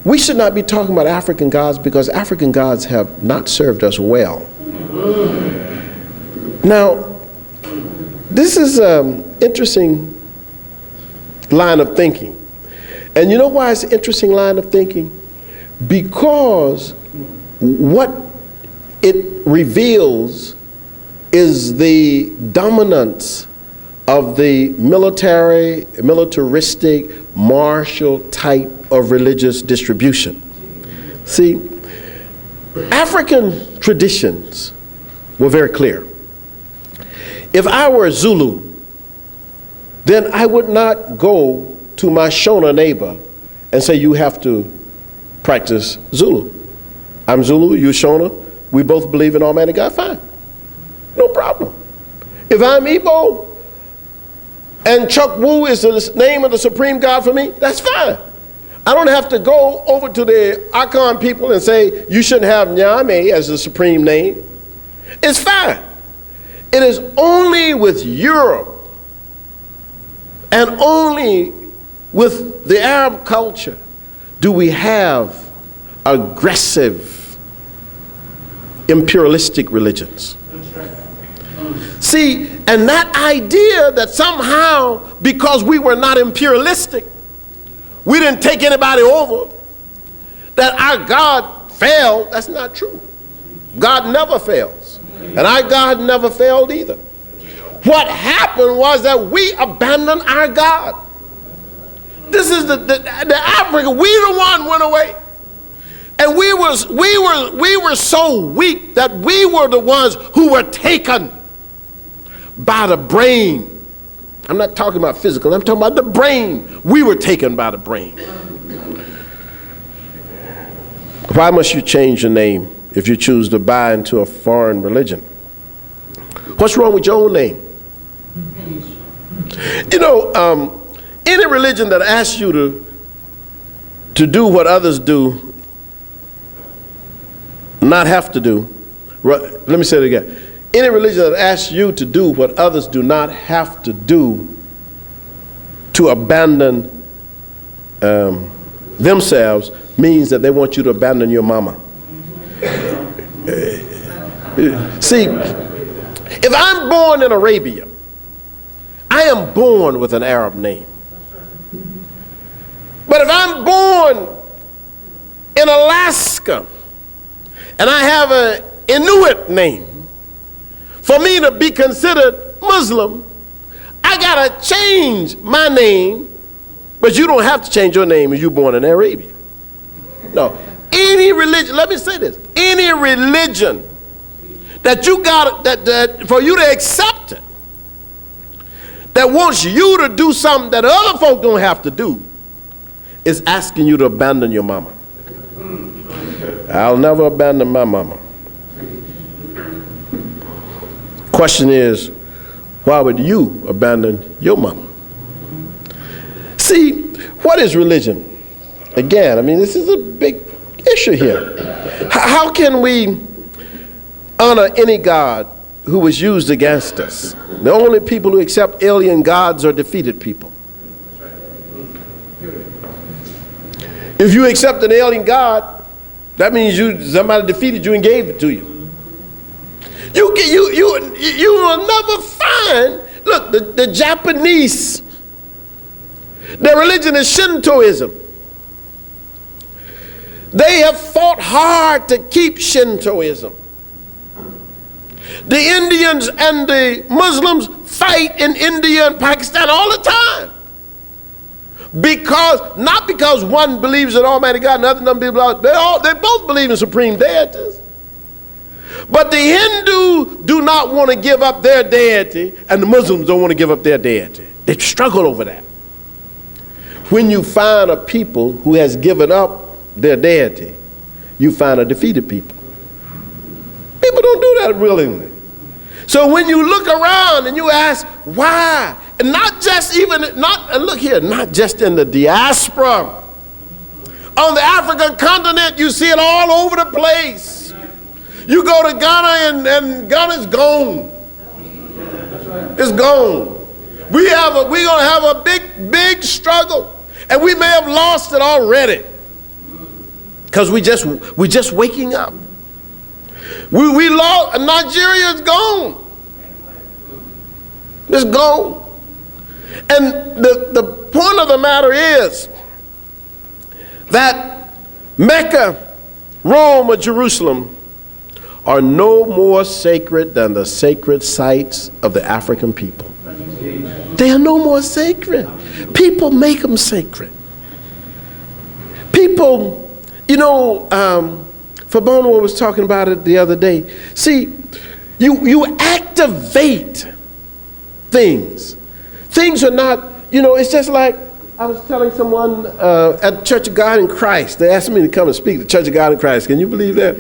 we should not be talking about African gods because African gods have not served us well. Now, this is an interesting line of thinking. And you know why it's an interesting line of thinking? Because what it reveals is the dominance of the militaristic, martial type of religious distribution. See, African traditions were very clear. If I were a Zulu, then I would not go to my Shona neighbor and say, you have to practice Zulu. I'm Zulu, you're Shona, we both believe in Almighty God, fine. No problem. If I'm Igbo and Chuck Wu is the name of the supreme God for me, that's fine. I don't have to go over to the Akan people and say, you shouldn't have Nyame as the supreme name. It's fine. It is only with Europe and only with the Arab culture do we have aggressive, imperialistic religions. See, and that idea that somehow, because we were not imperialistic, we didn't take anybody over, that our God failed, that's not true. God never fails. And our God never failed either. What happened was that we abandoned our God. This is the Africa, we the one went away. And we were so weak that we were the ones who were taken by the brain. I'm not talking about physical, I'm talking about the brain. We were taken by the brain. Why must you change your name if you choose to buy into a foreign religion? What's wrong with your own name? You know, any religion that asks you to do what others do, not have to do, let me say it again. Any religion that asks you to do what others do not have to do, to abandon themselves, means that they want you to abandon your mama. See, if I'm born in Arabia, I am born with an Arab name. But if I'm born in Alaska and I have an Inuit name, for me to be considered Muslim, I gotta change my name, but you don't have to change your name if you're born in Arabia. No, any religion, let me say this, any religion that you got, that for you to accept it, that wants you to do something that other folk don't have to do, is asking you to abandon your mama. I'll never abandon my mama. Question is, why would you abandon your mama? See, what is religion? Again, I mean, this is a big issue here. How can we honor any God who was used against us? The only people who accept alien gods are defeated people. If you accept an alien God, that means somebody defeated you and gave it to you. You will never find, look, the Japanese, their religion is Shintoism. They have fought hard to keep Shintoism. The Indians and the Muslims fight in India and Pakistan all the time. Not because one believes in Almighty God and the other doesn't believe, they both believe in supreme deities. But the Hindu do not want to give up their deity, and the Muslims don't want to give up their deity. They struggle over that. When you find a people who has given up their deity, you find a defeated people. People don't do that willingly. So when you look around and you ask why, and not just in the diaspora. On the African continent, you see it all over the place. You go to Ghana and Ghana's gone. It's gone. We're gonna have a big struggle, and we may have lost it already because we just waking up. We lost. Nigeria is gone. It's gone. And the point of the matter is that Mecca, Rome, or Jerusalem are no more sacred than the sacred sites of the African people. They are no more sacred. People make them sacred. People, Fabono was talking about it the other day. See, you activate things. Things are not, it's just like I was telling someone at the Church of God in Christ. They asked me to come and speak at the Church of God in Christ. Can you believe that?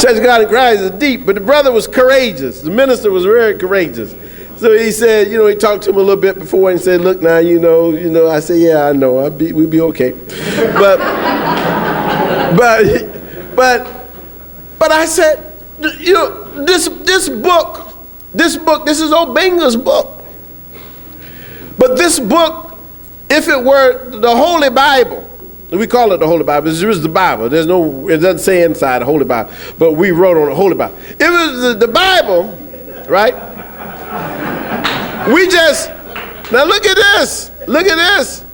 Church of God in Christ is deep, but the brother was courageous. The minister was very courageous. So he said, he talked to him a little bit before and said, look now, I said, yeah, I know, we'll be okay. But I said, this book, this is Obenga's book. But this book, if it were the Holy Bible, we call it the Holy Bible, it is the Bible. It doesn't say inside the Holy Bible, but we wrote on the Holy Bible. It was the Bible, right? Now look at this. Look at this.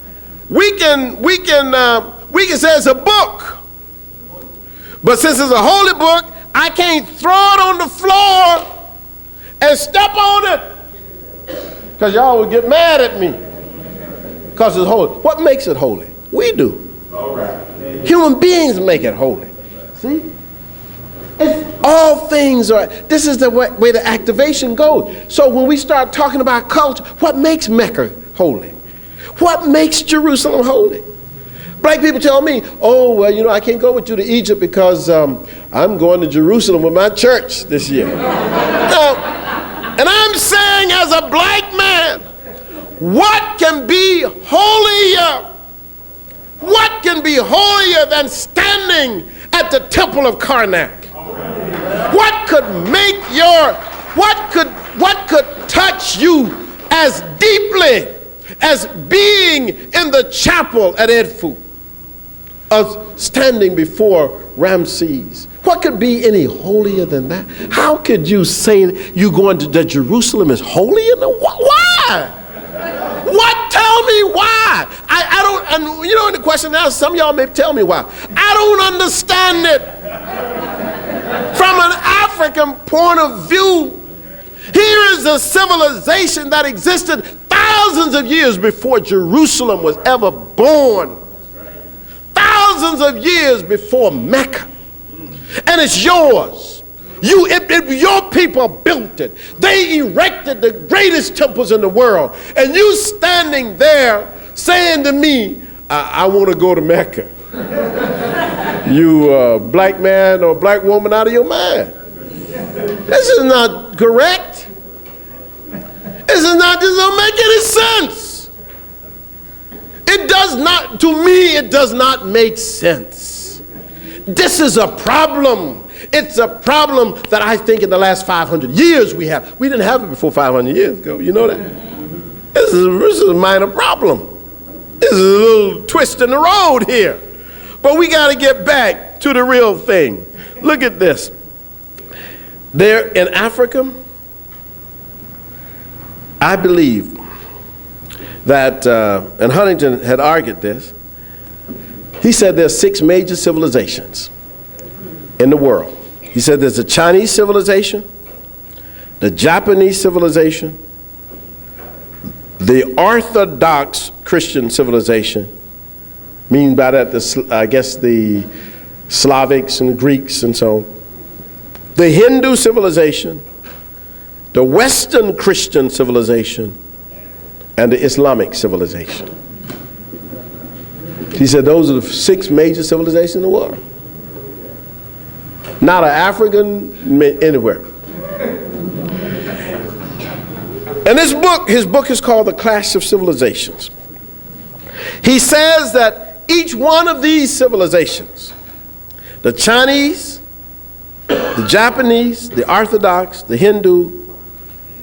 We can say it's a book. But since it's a holy book, I can't throw it on the floor and step on it. Because y'all will get mad at me. Because it's holy. What makes it holy? We do. All right. Human beings make it holy. See? All things are, this is the way the activation goes. So when we start talking about culture, what makes Mecca holy? What makes Jerusalem holy? Black people tell me, oh, well, I can't go with you to Egypt because I'm going to Jerusalem with my church this year. Now, and I'm saying as a black man, what can be holier? What can be holier than standing at the temple of Karnak? What could touch you as deeply as being in the chapel at Edfu, of standing before Ramses? What could be any holier than that? How could you say you going to Jerusalem is holy? Why? What? Tell me why. I don't, and the question now, some of y'all may tell me why. I don't understand it. From an African point of view, here is a civilization that existed thousands of years before Jerusalem was ever born. Thousands of years before Mecca. And it's yours. Your people built it. They erected the greatest temples in the world. And you standing there saying to me, I want to go to Mecca. You black man or black woman out of your mind. This is not correct. This doesn't make any sense. It does not, to me, it does not make sense. This is a problem. It's a problem that I think in the last 500 years we have. We didn't have it before 500 years ago. You know that? This is a minor problem. This is a little twist in the road here. But we got to get back to the real thing. Look at this. There in Africa, I believe that, and Huntington had argued this, he said there's 6 major civilizations in the world. He said there's the Chinese civilization, the Japanese civilization, the Orthodox Christian civilization, meaning by that, the Slavics and the Greeks and so on, the Hindu civilization, the Western Christian civilization, and the Islamic civilization. He said those are the 6 major civilizations in the world. Not an African anywhere. And his book is called The Clash of Civilizations. He says that each one of these civilizations, the Chinese, the Japanese, the Orthodox, the Hindu,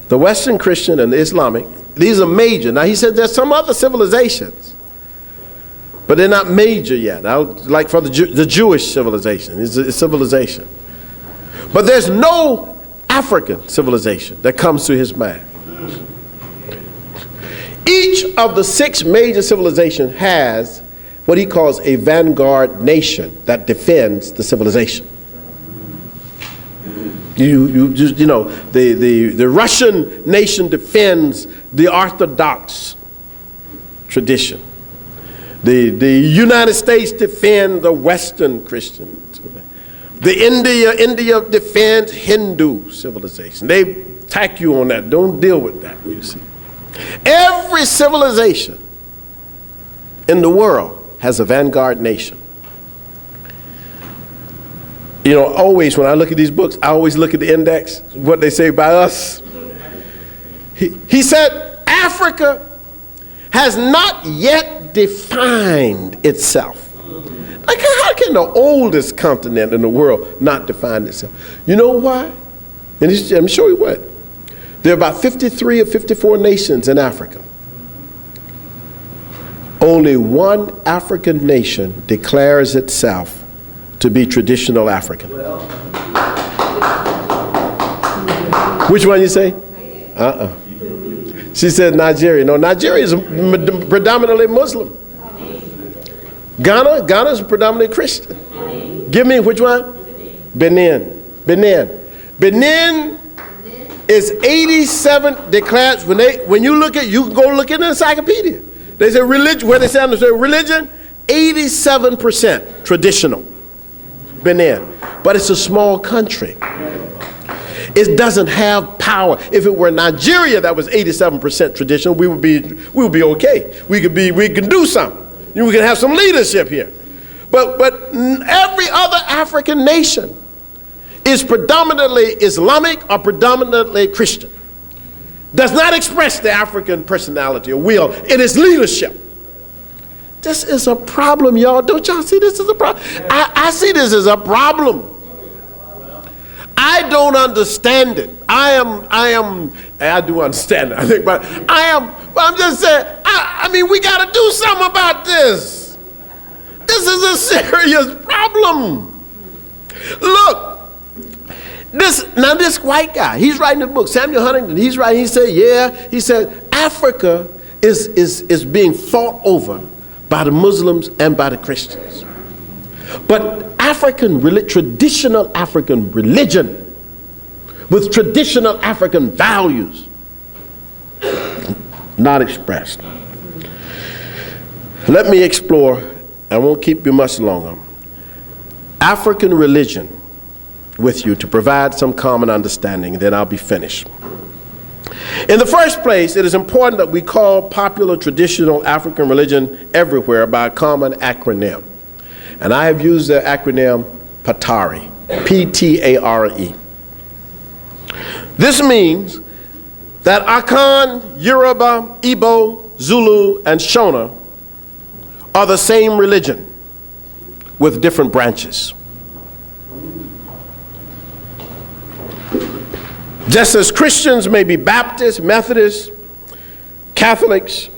the Western Christian, and the Islamic, these are major. Now he said there's some other civilizations, but they're not major yet. Now, like for the Jewish civilization, it's a civilization. But there's no African civilization that comes to his mind. Each of the 6 major civilizations has what he calls a vanguard nation that defends the civilization. The Russian nation defends the Orthodox tradition. The United States defend the Western Christians. The India defends Hindu civilization. They attack you on that. Don't deal with that, you see. Every civilization in the world has a vanguard nation. Always when I look at these books, I always look at the index, what they say about us. He said, Africa has not yet defined itself. Like, how can the oldest continent in the world not define itself? You know why? And I'm sure you what. There are about 53 or 54 nations in Africa. Only one African nation declares itself to be traditional African. Which one you say? She said Nigeria. No, Nigeria is predominantly Muslim. Ghana is predominantly Christian. Give me which one? Benin. Benin is 87 declared. When you can go look at the encyclopedia. They say religion. Where they say religion, 87% traditional. Benin, but it's a small country. It doesn't have power. If it were Nigeria that was 87% traditional, we would be okay. We can do something. We can have some leadership here. But every other African nation is predominantly Islamic or predominantly Christian. Does not express the African personality or will in its leadership. This is a problem, y'all. Don't y'all see this as a problem? I see this as a problem. I don't understand it. I do understand it, I think, but I'm just saying, I mean, we got to do something about this. This is a serious problem. Look, this white guy, he's writing a book, Samuel Huntington, he said, Africa is being fought over by the Muslims and by the Christians. But traditional African religion with traditional African values, not expressed. Let me explore, I won't keep you much longer, African religion with you to provide some common understanding, and then I'll be finished. In the first place, it is important that we call popular traditional African religion everywhere by a common acronym. And I have used the acronym PATARE, P-T-A-R-E. This means that Akan, Yoruba, Igbo, Zulu, and Shona are the same religion with different branches. Just as Christians may be Baptists, Methodists, Catholics,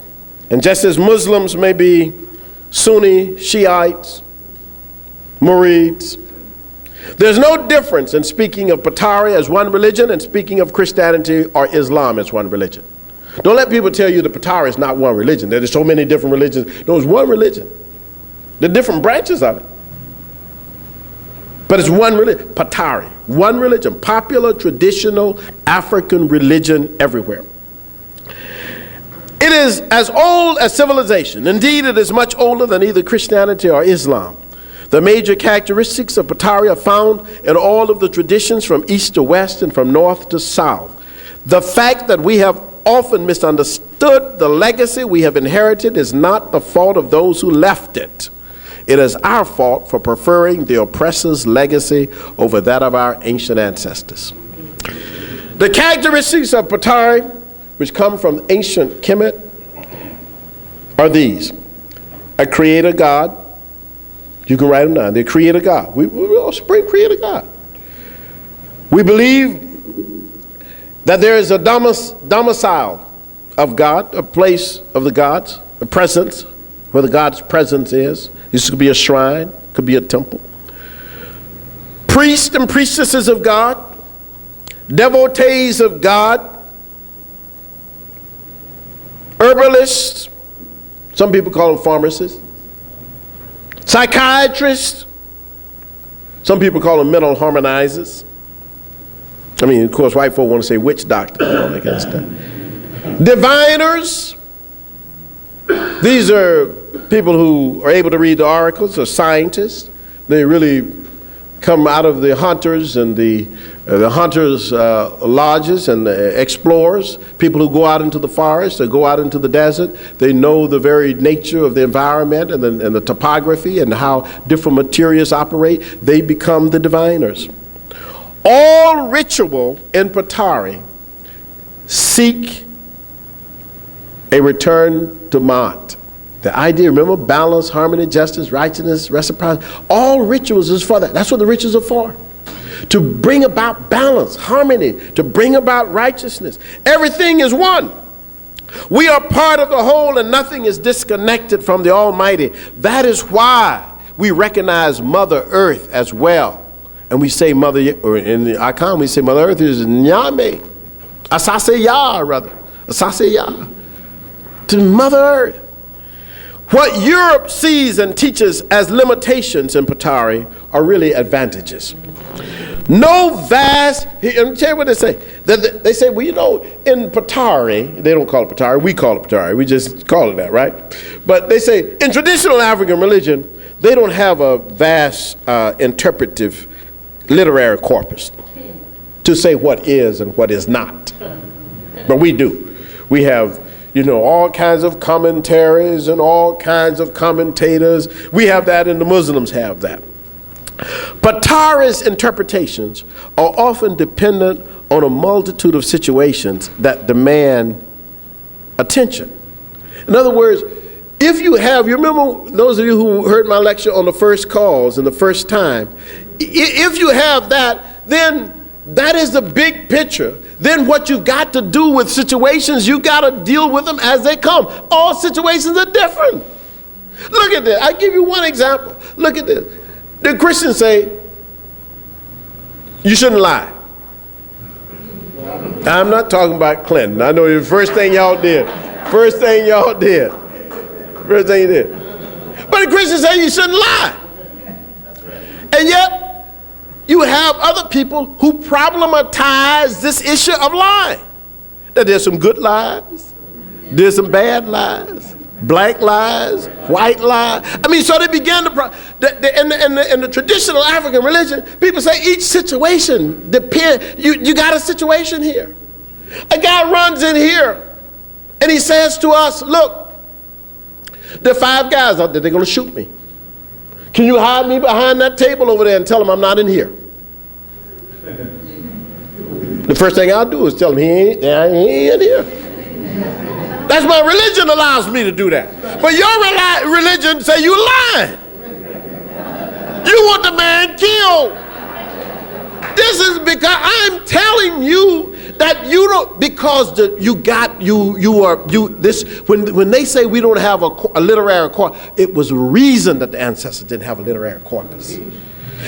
and just as Muslims may be Sunni, Shiites, Murids, there's no difference in speaking of PATARE as one religion and speaking of Christianity or Islam as one religion. Don't let people tell you that PATARE is not one religion. There's so many different religions. No, it's one religion. There are different branches of it. But it's one religion, PATARE, one religion, popular, traditional African religion everywhere. It is as old as civilization. Indeed, it is much older than either Christianity or Islam. The major characteristics of PATARE are found in all of the traditions from east to west and from north to south. The fact that we have often misunderstood the legacy we have inherited is not the fault of those who left it. It is our fault for preferring the oppressor's legacy over that of our ancient ancestors. The characteristics of PATARE, which come from ancient Kemet, are these: a creator God. You can write them down. The creator God. We all spring creator God. We believe that there is a domicile of God, a place of the gods, a presence where the God's presence is. This could be a shrine, could be a temple. Priests and priestesses of God, devotees of God, herbalists, some people call them pharmacists, psychiatrists, some people call them mental harmonizers, I mean, of course, white folk want to say witch doctor and all that kind of stuff. Diviners. These are people who are able to read the oracles, or scientists. They really come out of the hunters and the hunters' lodges and the explorers, people who go out into the forest or go out into the desert. They know the very nature of the environment and the topography and how different materials operate. They become the diviners. All ritual in Patari seek a return to Ma'at. The idea, remember, balance, harmony, justice, righteousness, reciprocity. All rituals is for that. That's what the rituals are for. To bring about balance, harmony, to bring about righteousness. Everything is one. We are part of the whole and nothing is disconnected from the Almighty. That is why we recognize Mother Earth as well. And we say Mother, or in the Akan, we say Mother Earth is Nyame. Asase Ya, rather. Asase Ya. To Mother Earth. What Europe sees and teaches as limitations in Patari are really advantages. No vast, let me tell you what they say. They say, well, you know, in Patari, they don't call it Patari, we call it Patari, we just call it that, right? But they say, in traditional African religion, they don't have a vast interpretive literary corpus to say what is and what is not. But we do. We have, you know, all kinds of commentaries and all kinds of commentators. We have that, and the Muslims have that. Patari's interpretations are often dependent on a multitude of situations that demand attention. In other words, if you have, you remember those of you who heard my lecture on the first cause and the first time, if you have that, then that is the big picture. Then what you've got to do with situations, you got to deal with them as they come. All situations are different. Look at this. I give you one example. Look at this. The Christians say, you shouldn't lie. I'm not talking about Clinton. I know the first thing y'all did. First thing you did. But the Christians say you shouldn't lie. And yet, you have other people who problematize this issue of lying. That there's some good lies, there's some bad lies, black lies, white lies. I mean, so they began to, in the traditional African religion, people say each situation depends, you got a situation here. A guy runs in here and he says to us, look, there are 5 guys out there, they're going to shoot me. Can you hide me behind that table over there and tell them I'm not in here? The first thing I'll do is tell him he ain't in here. That's my religion allows me to do that. But your religion say you lying. You want the man killed. This is because I'm telling you that you don't, because when they say we don't have a literary corpus, it was a reason that the ancestors didn't have a literary corpus.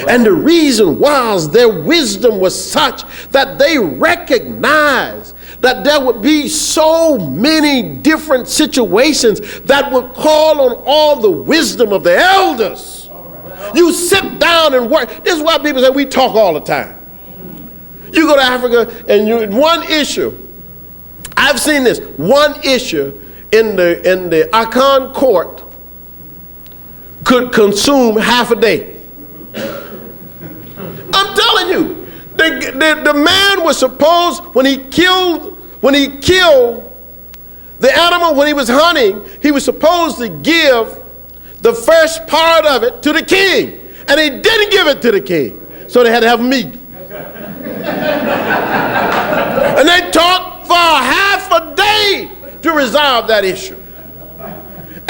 And the reason was their wisdom was such that they recognized that there would be so many different situations that would call on all the wisdom of the elders. You sit down and work. This is why people say we talk all the time. You go to Africa and one issue, I've seen this, one issue in the Akan court could consume half a day. I'm telling you, the man was supposed, when he killed the animal when he was hunting, he was supposed to give the first part of it to the king, and he didn't give it to the king, so they had to have meat. And they talked for half a day to resolve that issue.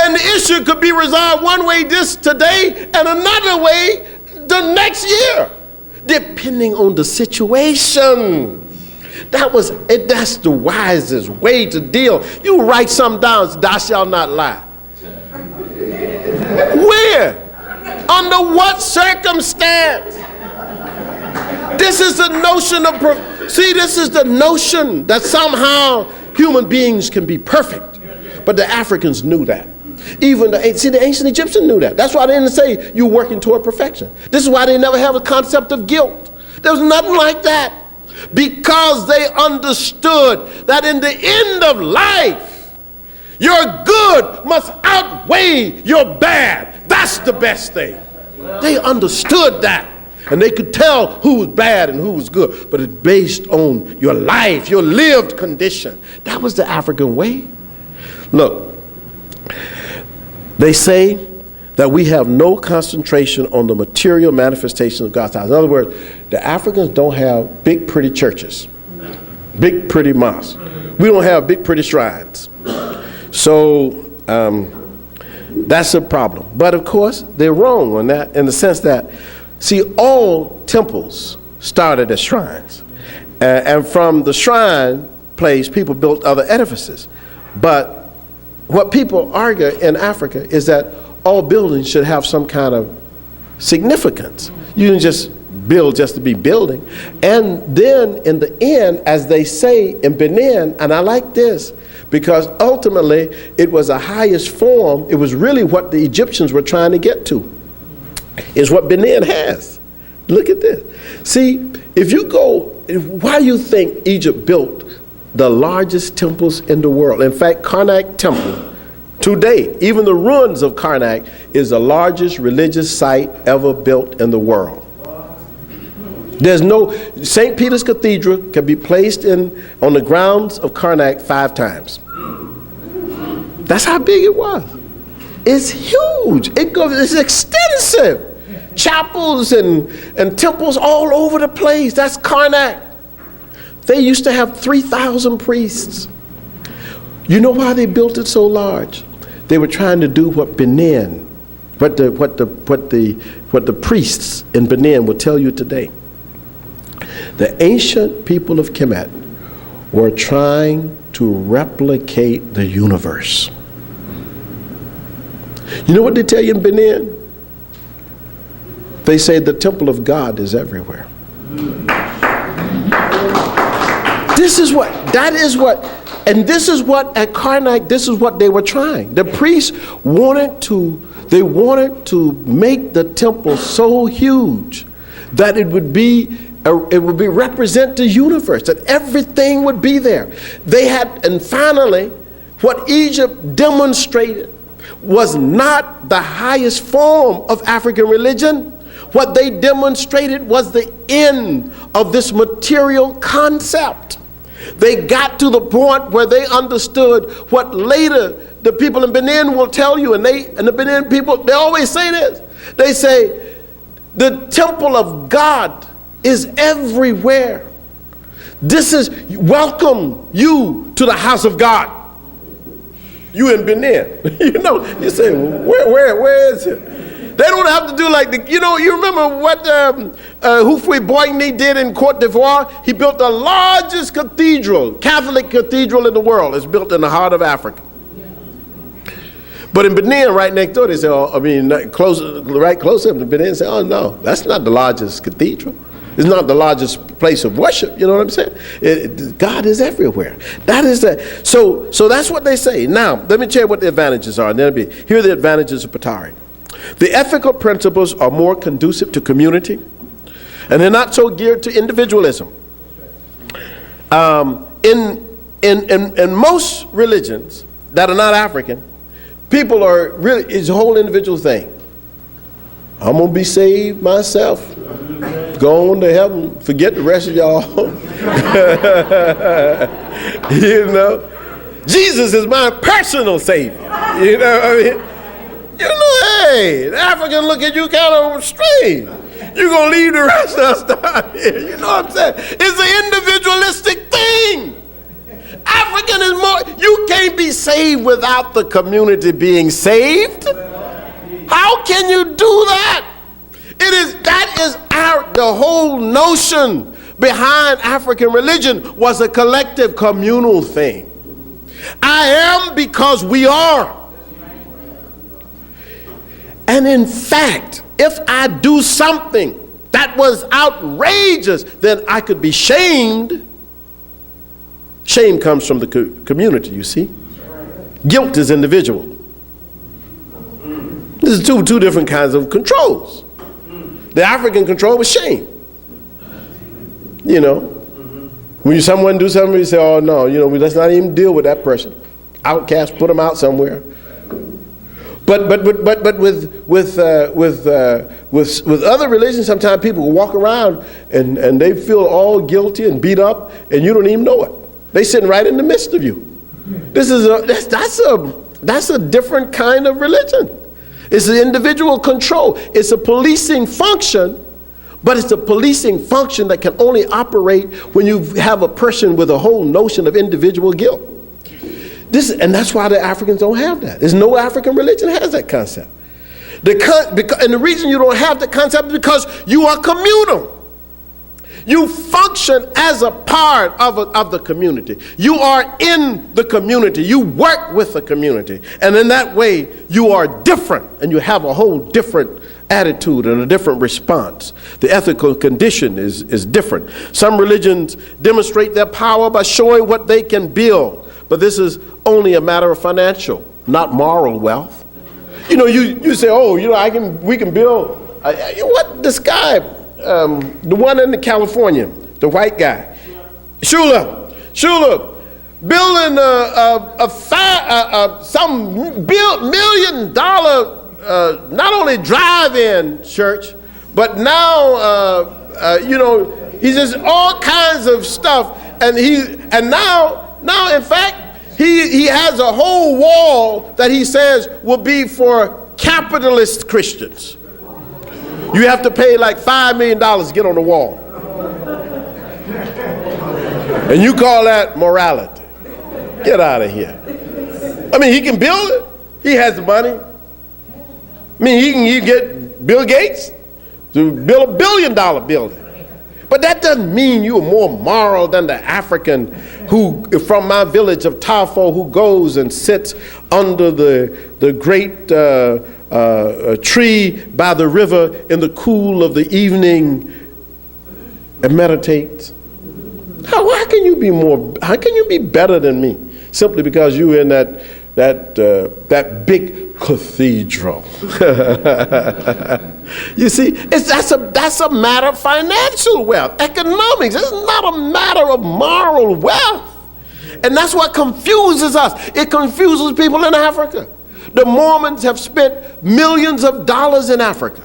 And the issue could be resolved one way today and another way the next year, depending on the situation. That's the wisest way to deal. You write something down, thou shalt not lie. Where? Under what circumstance? This is the notion of, this is the notion that somehow human beings can be perfect. But the Africans knew that. Even the ancient Egyptians knew that. That's why they didn't say you're working toward perfection. This is why they never have a concept of guilt. There was nothing like that. because they understood that in the end of life, your good must outweigh your bad. That's the best thing. They understood that. And they could tell who was bad and who was good. But it's based on your life, your lived condition. That was the African way. Look, they say that we have no concentration on the material manifestation of God's house. In other words, the Africans don't have big, pretty churches, big, pretty mosques. We don't have big, pretty shrines. So that's a problem. But of course, they're wrong on that in the sense that, see, all temples started as shrines. And from the shrine place, people built other edifices. But what people argue in Africa is that all buildings should have some kind of significance. You can just build just to be building. And then in the end, as they say in Benin, and I like this, because ultimately it was the highest form, it was really what the Egyptians were trying to get to, is what Benin has. Look at this. See, if you go, why do you think Egypt built the largest temples in the world? In fact, Karnak Temple, today, even the ruins of Karnak is the largest religious site ever built in the world. There's no, St. Peter's Cathedral can be placed on the grounds of Karnak 5 times. That's how big it was. It's huge. It's extensive. Chapels and temples all over the place. That's Karnak. They used to have 3,000 priests. You know why they built it so large? They were trying to do what Benin, what the priests in Benin will tell you today. The ancient people of Kemet were trying to replicate the universe. You know what they tell you in Benin? They say the temple of God is everywhere. This is what at Karnak, this is what they were trying. The priests wanted to make the temple so huge that it would represent the universe, that everything would be there. And finally, what Egypt demonstrated was not the highest form of African religion. What they demonstrated was the end of this material concept. They got to the point where they understood what later the people in Benin will tell you, and the Benin people, they always say this. They say, the temple of God is everywhere. This is, welcome you to the house of God. You in Benin. You say, where is it? They don't have to do like you remember what Houphouët Boigny did in Côte d'Ivoire? He built the largest cathedral, Catholic cathedral in the world. It's built in the heart of Africa. But in Benin, right next door, they say, right close up to Benin, say, oh no, that's not the largest cathedral. It's not the largest place of worship. You know what I'm saying? God is everywhere. That is that. So that's what they say. Now, let me tell you what the advantages are. And here are the advantages of Patari. The ethical principles are more conducive to community, and they're not so geared to individualism. In most religions that are not African, people are really, it's a whole individual thing. I'm going to be saved myself. Go on to heaven. Forget the rest of y'all. Jesus is my personal savior. You know what I mean? Hey, the African look at you kind of strange. You're going to leave the rest of us down here. You know what I'm saying? It's an individualistic thing. African is more, you can't be saved without the community being saved. How can you do that? The whole notion behind African religion was a collective communal thing. I am because we are. And in fact, if I do something that was outrageous, then I could be shamed. Shame comes from the community, you see. Guilt is individual. This is two different kinds of controls. The African control was shame. When someone do something, you say, oh no, let's not even deal with that person. Outcast, put them out somewhere. But with other religions, sometimes people walk around and they feel all guilty and beat up, and you don't even know it. They sitting right in the midst of you. That's a different kind of religion. It's an individual control. It's a policing function, but it's a policing function that can only operate when you have a person with a whole notion of individual guilt. And that's why the Africans don't have that. There's no African religion that has that concept. And the reason you don't have that concept is because you are communal. You function as a part of the community. You are in the community. You work with the community. And in that way, you are different, and you have a whole different attitude and a different response. The ethical condition is different. Some religions demonstrate their power by showing what they can build, but this is only a matter of financial, not moral wealth. You say, oh, we can build. This guy, the one in California, the white guy, Shula, building some $1 million not only drive-in church, but now he's just all kinds of stuff, and now in fact he has a whole wall that he says will be for capitalist Christians. You have to pay like $5 million to get on the wall. And you call that morality. Get out of here. I mean, he can build it. He has the money. I mean, he can get Bill Gates to build $1 billion building. But that doesn't mean you are more moral than the African who, from my village of Tafo, who goes and sits under the great tree by the river in the cool of the evening and meditates. How can you be better than me simply because you're in that big cathedral? You see, that's a matter of financial wealth, economics. It's not a matter of moral wealth. And that's what confuses us. It confuses people in Africa. The Mormons have spent millions of dollars in Africa.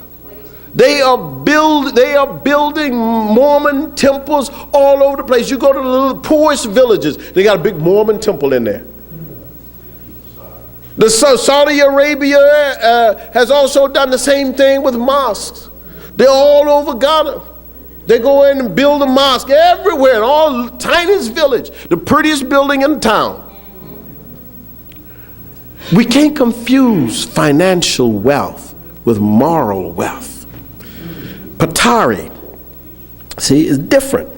They are building Mormon temples all over the place. You go to the little poorest villages, they got a big Mormon temple in there. Saudi Arabia has also done the same thing with mosques. They're all over Ghana. They go in and build a mosque everywhere, in all the tiniest village, the prettiest building in town. We can't confuse financial wealth with moral wealth. Patari, see, is different.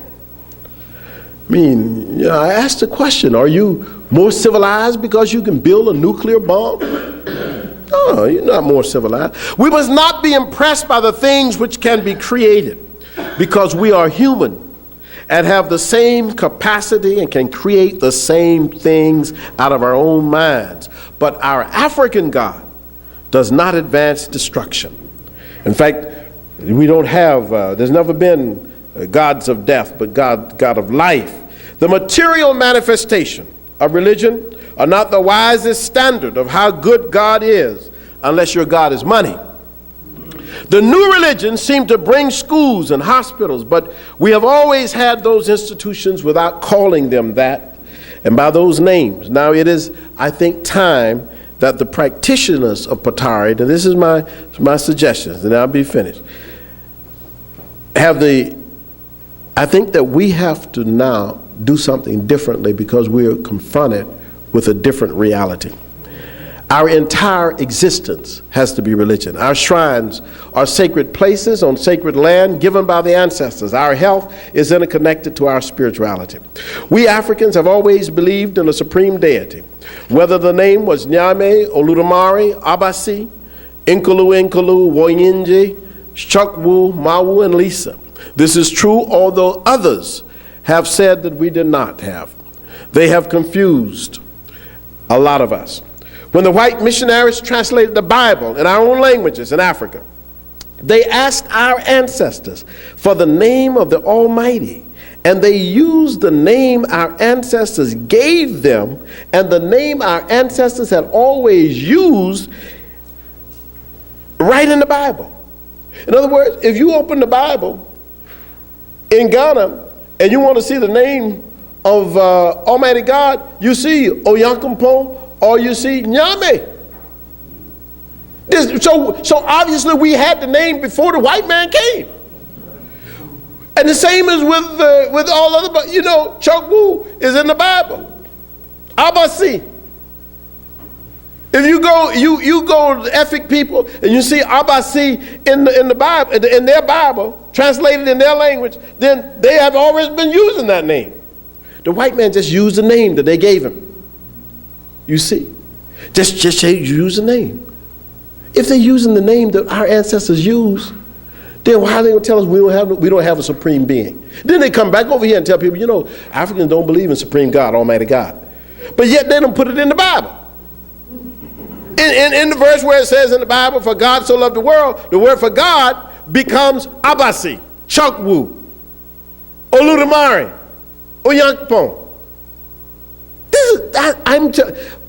I mean, I asked the question, are you more civilized because you can build a nuclear bomb? No, you're not more civilized. We must not be impressed by the things which can be created, because we are human and have the same capacity and can create the same things out of our own minds. But our African God does not advance destruction. In fact, we don't have, there's never been gods of death, but God of life. The material manifestation of religion are not the wisest standard of how good God is, unless your God is money. The new religions seem to bring schools and hospitals, but we have always had those institutions without calling them that and by those names. Now it is, I think, time that the practitioners of Patari, and this is my suggestions, and I'll be finished, I think that we have to now do something differently because we are confronted with a different reality. Our entire existence has to be religion. Our shrines are sacred places on sacred land given by the ancestors. Our health is interconnected to our spirituality. We Africans have always believed in a supreme deity, whether the name was Nyame, Oludumare, Abasi, Inkulu, Woyinje, Chukwu, Mawu, and Lisa. This is true, although others have said that we did not have. They have confused a lot of us. When the white missionaries translated the Bible in our own languages in Africa, they asked our ancestors for the name of the Almighty and they used the name our ancestors gave them, and the name our ancestors had always used right in the Bible. In other words, if you open the Bible in Ghana and you want to see the name of Almighty God, you see Oyankumpon or you see Nyame. So obviously we had the name before the white man came. And the same is with all other, but you know, Chokwu is in the Bible. Abasi. If you go to Efik people and you see Abasi in the Bible, in their Bible, translated in their language, then they have always been using that name. The white man just used the name that they gave him. You see, just use the name. If they're using the name that our ancestors used, then why are they going to tell us we don't have a supreme being? Then they come back over here and tell people, you know, Africans don't believe in supreme God, Almighty God. But yet they don't put it in the Bible. In the verse where it says in the Bible, for God so loved the word for God becomes Abasi, Chokwu, Oludamare, Oyankpon.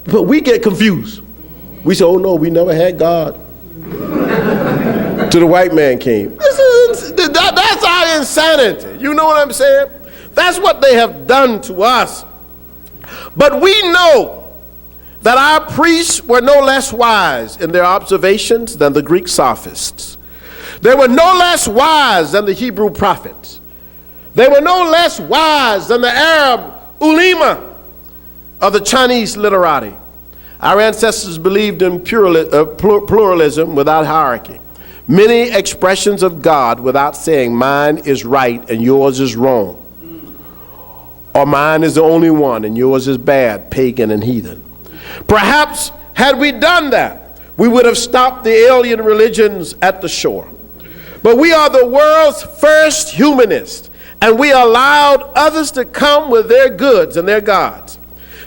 But we get confused. We say, oh no, we never had God. Till the white man came. That's our insanity. You know what I'm saying? That's what they have done to us. But we know that our priests were no less wise in their observations than the Greek sophists. They were no less wise than the Hebrew prophets. They were no less wise than the Arab ulema of the Chinese literati. Our ancestors believed in pluralism without hierarchy. Many expressions of God without saying mine is right and yours is wrong. Or mine is the only one and yours is bad, pagan and heathen. Perhaps had we done that, we would have stopped the alien religions at the shore. But we are the world's first humanists, and we allowed others to come with their goods and their gods.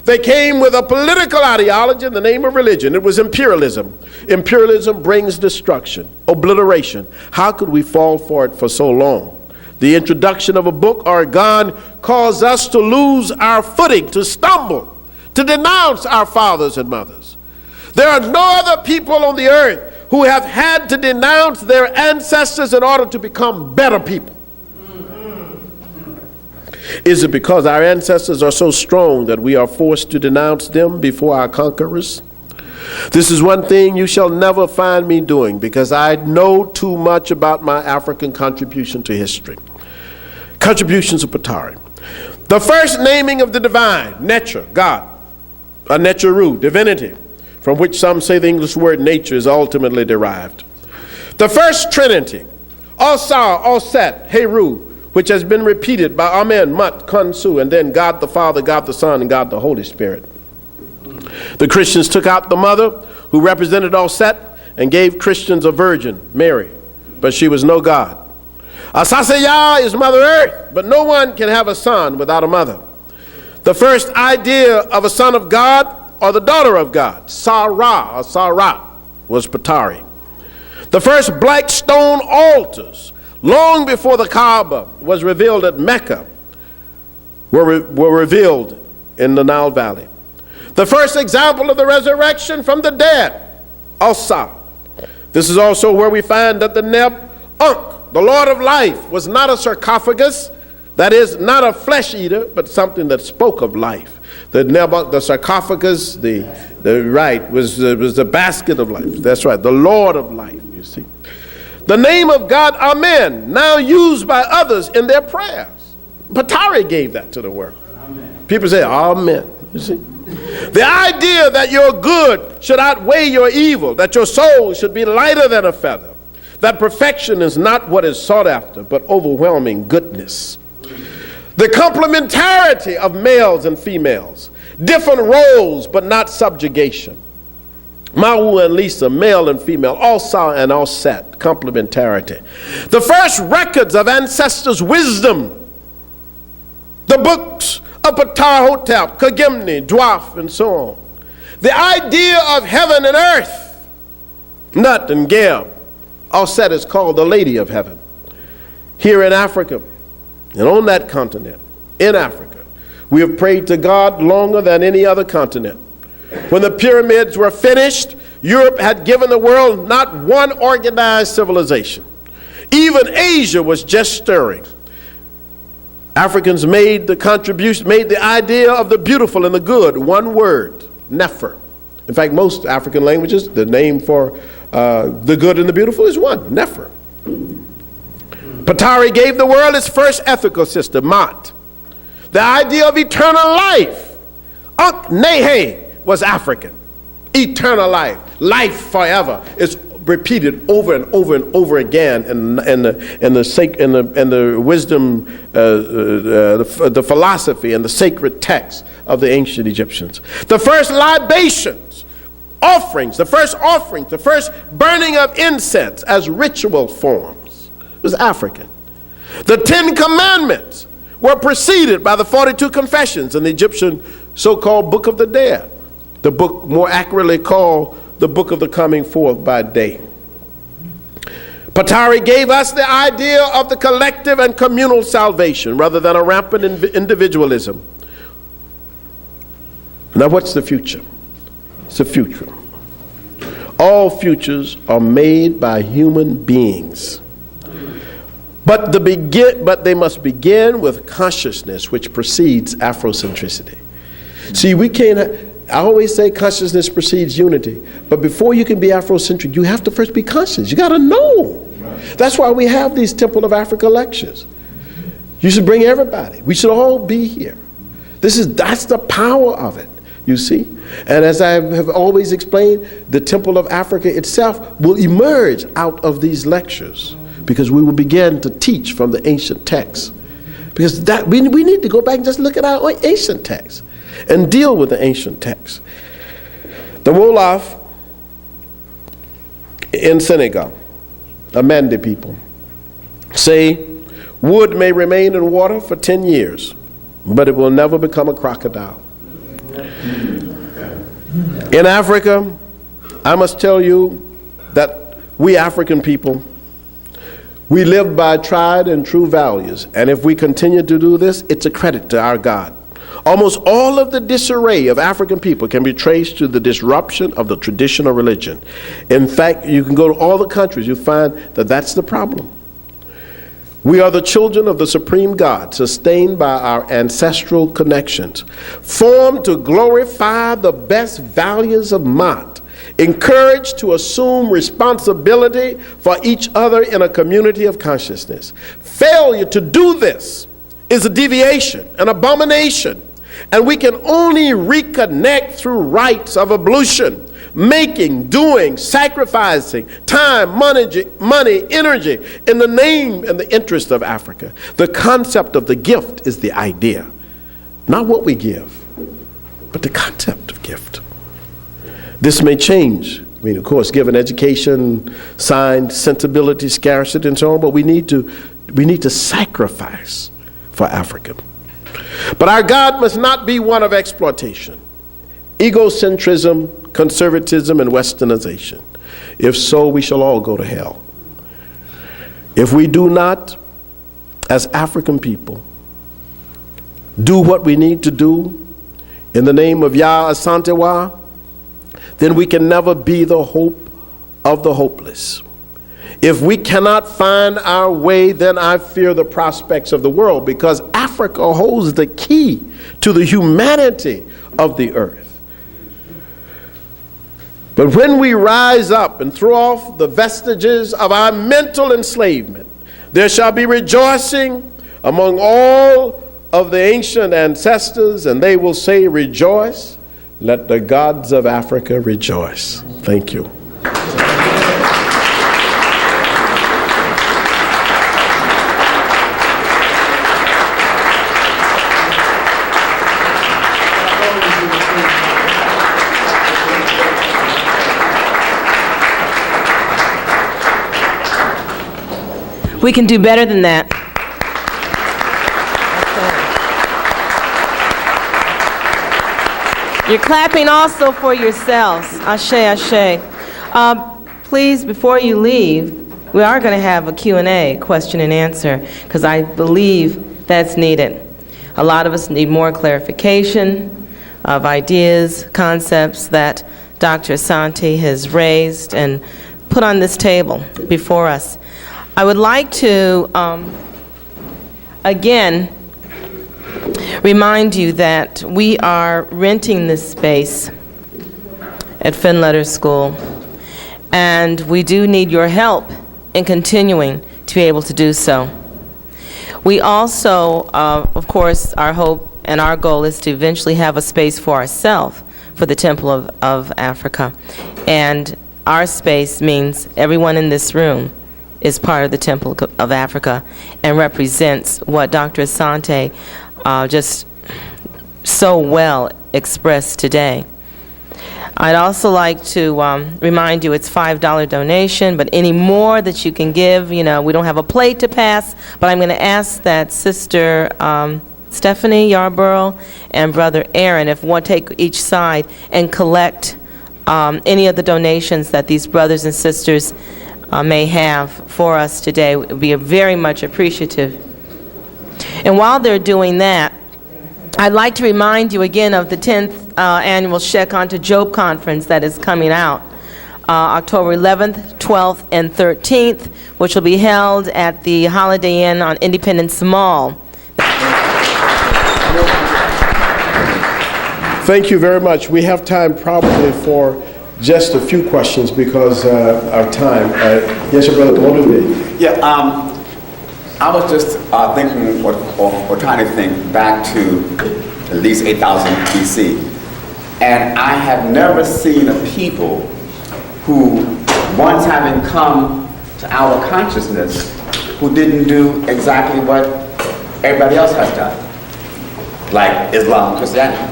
They came with a political ideology in the name of religion. It was imperialism. Imperialism brings destruction, obliteration. How could we fall for it for so long? The introduction of a book or a gun caused us to lose our footing, to stumble, to denounce our fathers and mothers. There are no other people on the earth who have had to denounce their ancestors in order to become better people. Is it because our ancestors are so strong that we are forced to denounce them before our conquerors? This is one thing you shall never find me doing, because I know too much about my African contribution to history. Contributions of Patari. The first naming of the divine, nature, God, a Netcheru, divinity, from which some say the English word nature is ultimately derived. The first Trinity, Osar, Oset, Heru, which has been repeated by Amen, Mut, Kunsu, and then God the Father, God the Son, and God the Holy Spirit. The Christians took out the mother who represented Oset and gave Christians a virgin, Mary, but she was no God. Asaseya is Mother Earth, but no one can have a son without a mother. The first idea of a son of God or the daughter of God, Sarah or Sarat, was Patari. The first black stone altars, long before the Kaaba was revealed at Mecca, were revealed in the Nile Valley. The first example of the resurrection from the dead, Osa. This is also where we find that the Neb-Unk, the Lord of Life, was not a sarcophagus, that is, not a flesh eater, but something that spoke of life. The Neb-Unk, the sarcophagus, was the basket of life. That's right, the Lord of Life, you see. The name of God, Amen, now used by others in their prayers. Patari gave that to the world. Amen. People say, Amen, you see. The idea that your good should outweigh your evil, that your soul should be lighter than a feather, that perfection is not what is sought after, but overwhelming goodness. The complementarity of males and females, different roles but not subjugation. Mau and Lisa, male and female, Osa and Oset, complementarity. The first records of ancestors' wisdom, the books of Ptahhotep, Kagimni, Dwaf, and so on. The idea of heaven and earth, Nut and Geb. Oset is called the Lady of Heaven. Here in Africa, And on that continent, in Africa, we have prayed to God longer than any other continent. When the pyramids were finished, Europe had given the world not one organized civilization. Even Asia was just stirring. Africans made the contribution, made the idea of the beautiful and the good one word, Nefer. In fact, most African languages, the name for the good and the beautiful is one, Nefer. Patari gave the world its first ethical system, Mat. The idea of eternal life, Ankh Nehe, was African. Eternal life, life forever, is repeated over and over and over again in the wisdom, the philosophy and the sacred texts of the ancient Egyptians. The first libations, offerings, the first burning of incense as ritual forms was African. The 10 Commandments were preceded by the 42 Confessions in the Egyptian so-called Book of the Dead, the book more accurately called the Book of the Coming Forth by Day. Patari gave us the idea of the collective and communal salvation rather than a rampant individualism. Now what's the future? It's the future. All futures are made by human beings. But they must begin with consciousness, which precedes Afrocentricity. See, we can't, I always say consciousness precedes unity, but before you can be Afrocentric, you have to first be conscious. You got to know. That's why we have these Temple of Africa lectures. You should bring everybody. We should all be here. That's the power of it, you see. And as I have always explained, the Temple of Africa itself will emerge out of these lectures, because we will begin to teach from the ancient texts. Because we need to go back and just look at our ancient texts and deal with the ancient texts. The Wolof in Senegal, a Mande people, say wood may remain in water for 10 years, but it will never become a crocodile. In Africa, I must tell you that we African people, we live by tried and true values, and if we continue to do this, it's a credit to our God. Almost all of the disarray of African people can be traced to the disruption of the traditional religion. In fact, you can go to all the countries, you find that that's the problem. We are the children of the supreme God, sustained by our ancestral connections, formed to glorify the best values of Mat, encouraged to assume responsibility for each other in a community of consciousness. Failure to do this is a deviation, an abomination, and we can only reconnect through rites of ablution, making, doing, sacrificing time, money, energy in the name and the interest of Africa. The concept of the gift is the idea, not what we give, but the concept of gift. This may change. I mean, of course, given education, science, sensibility, scarcity, and so on, but we need to sacrifice for Africa. But our God must not be one of exploitation, egocentrism, conservatism, and westernization. If so, we shall all go to hell. If we do not, as African people, do what we need to do in the name of Yah Asante, then we can never be the hope of the hopeless. If we cannot find our way, then I fear the prospects of the world, because Africa holds the key to the humanity of the earth. But when we rise up and throw off the vestiges of our mental enslavement, there shall be rejoicing among all of the ancient ancestors, and they will say, rejoice. Let the gods of Africa rejoice. Thank you. We can do better than that. You're clapping also for yourselves. Ashe, ashe. Please, before you leave, we are going to have a Q&A, question and answer, because I believe that's needed. A lot of us need more clarification of ideas, concepts that Dr. Asante has raised and put on this table before us. I would like to, again, remind you that we are renting this space at Finletter School, and we do need your help in continuing to be able to do so. We also, of course, our hope and our goal is to eventually have a space for ourselves for the Temple of Africa. And our space means everyone in this room is part of the Temple of Africa and represents what Dr. Asante just so well expressed today. I'd also like to remind you it's $5 donation, but any more that you can give, we don't have a plate to pass, but I'm going to ask that Sister Stephanie Yarborough and Brother Aaron, if one take each side and collect any of the donations that these brothers and sisters may have for us today. It would be very much appreciative. And while they're doing that, I'd like to remind you again of the 10th annual Sheikh Anta Job Conference that is coming out October 11th, 12th, and 13th, which will be held at the Holiday Inn on Independence Mall. Thank you very much. We have time probably for just a few questions because our time. Yes, your brother, what do we? Yeah, I was just thinking or trying to think back to at least 8,000 BC. And I have never seen a people who, once having come to our consciousness, who didn't do exactly what everybody else has done, like Islam, Christianity.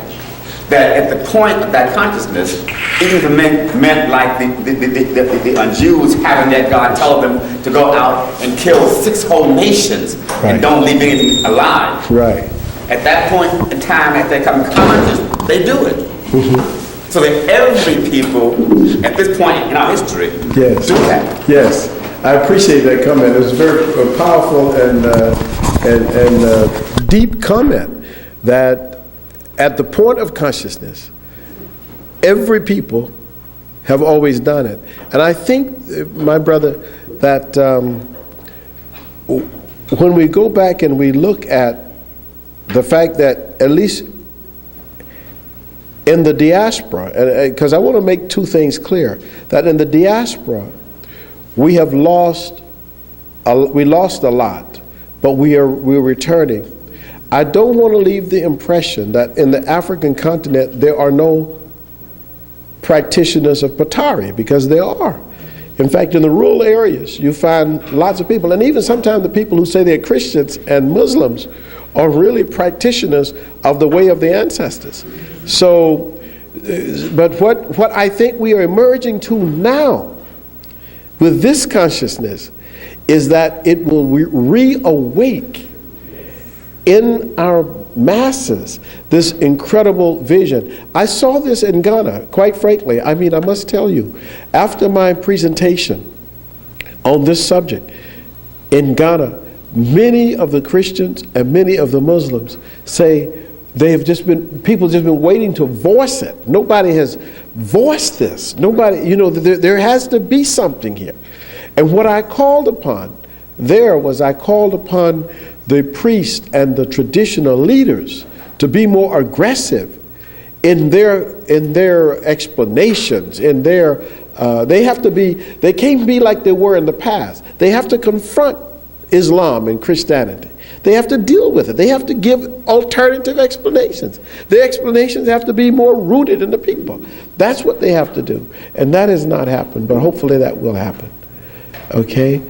That at the point of that consciousness, even if it meant like the Jews having their God tell them to go out and kill 6 whole nations and don't leave anything alive. Right. At that point in time, as they come conscious, they do it. So that every people at this point in our history do that. Yes, I appreciate that comment. It was a very powerful and deep comment that at the point of consciousness, every people have always done it. And I think, my brother, that when we go back and we look at the fact that at least in the diaspora, because I want to make 2 things clear, that in the diaspora, we have lost a lot, but we're returning. I don't want to leave the impression that in the African continent there are no practitioners of Patari, because there are. In fact, in the rural areas, you find lots of people, and even sometimes the people who say they're Christians and Muslims are really practitioners of the way of the ancestors. So, but what I think we are emerging to now with this consciousness is that it will reawake in our masses this incredible vision. I saw this in Ghana, quite frankly. I mean, I must tell you, after my presentation on this subject in Ghana, many of the Christians and many of the Muslims say people have just been waiting to voice it. Nobody has voiced this. Nobody, there has to be something here. And what I called upon there was I called upon the priests and the traditional leaders to be more aggressive in their explanations, they can't be like they were in the past. They have to confront Islam and Christianity. They have to deal with it. They have to give alternative explanations. Their explanations have to be more rooted in the people. That's what they have to do. And that has not happened, but hopefully that will happen. Okay?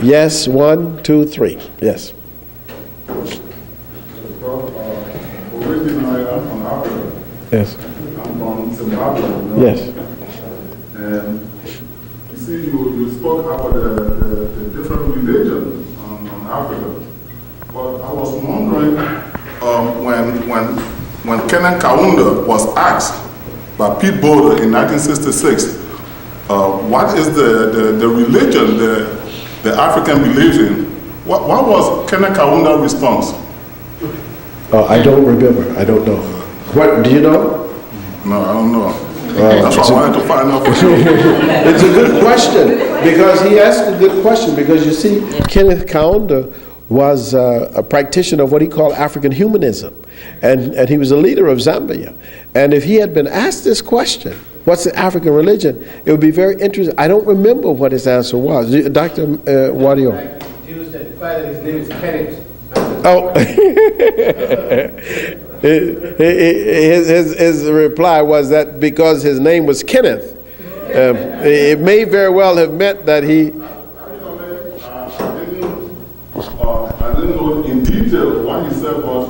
Yes, 1, 2, 3. Yes. Originally, I'm from Africa. Yes. I'm from Zimbabwe. Yes. And you see, you spoke about the different religions on Africa. But I was wondering, when Kenneth Kaunda was asked by Pete Boulder in 1966, what is the religion the African believes in? What was Kenneth Kaunda's response? I don't remember. I don't know. What, do you know? No, I don't know. That's what I wanted to find out for you. It's a good question, because he asked a good question, because you see, Kenneth Kaunda was a practitioner of what he called African humanism, and he was a leader of Zambia. And if he had been asked this question, what's the African religion, it would be very interesting. I don't remember what his answer was. Dr. Wadio. Jews that father, his name is Kenneth. Oh, his reply was that because his name was Kenneth, it may very well have meant that he. I didn't know in detail what he said, but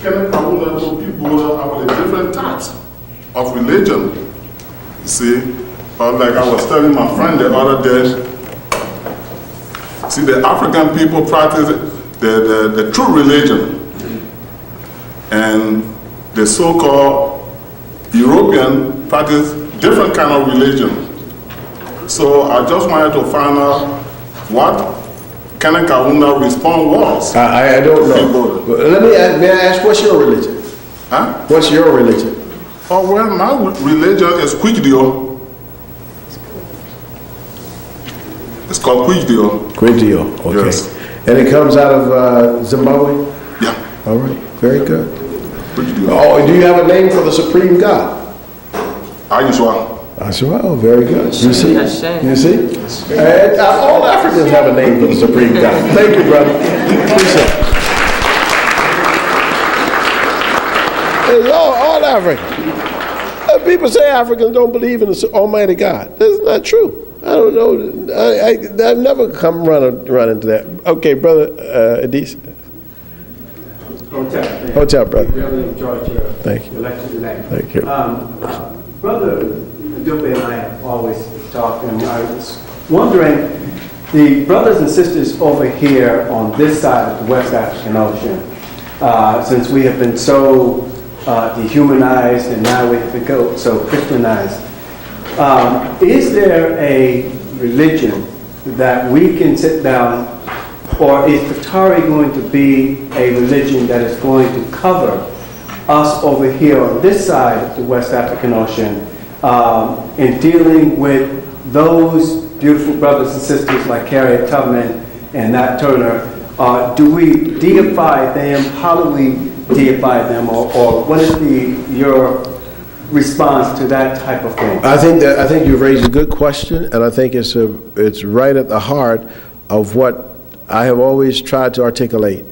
Kenneth Kaunda told people about the different types of religion. You see, like I was telling my friend the other day, see, the African people practice the true religion, and the so-called European practice different kind of religion. So I just wanted to find out what Kenneth Kaunda response was. I don't know. Let me ask, may I ask, what's your religion? Huh? What's your religion? Oh, well, my religion is Kwikdio. It's called Kwikdio. Kwikdio, okay. Yes. And it comes out of Zimbabwe? Yeah. All right, very good. Kwikdio. Oh, do you have a name for the supreme God? Ayuswa. Oh, very good. You see? You see? All Africans have a name for the supreme God. Thank you, brother. Appreciate it. It's all Africans. People say Africans don't believe in the Almighty God. That's not true. I don't know. I've never run into that. Okay, brother Adis. Hotep, brother. Really enjoyed your Thank you. lecture today. Thank you. Brother Dupe and I have always talked, and I was wondering, the brothers and sisters over here on this side of the West African Ocean, since we have been so dehumanized and now we've become so Christianized, is there a religion that we can sit down, or is Qatari going to be a religion that is going to cover us over here on this side of the West African Ocean in dealing with those beautiful brothers and sisters like Harriet Tubman and Nat Turner? Do we deify them? How do we deify them? Or what is your response to that type of thing? I think you've raised a good question, and I think it's right at the heart of what I have always tried to articulate,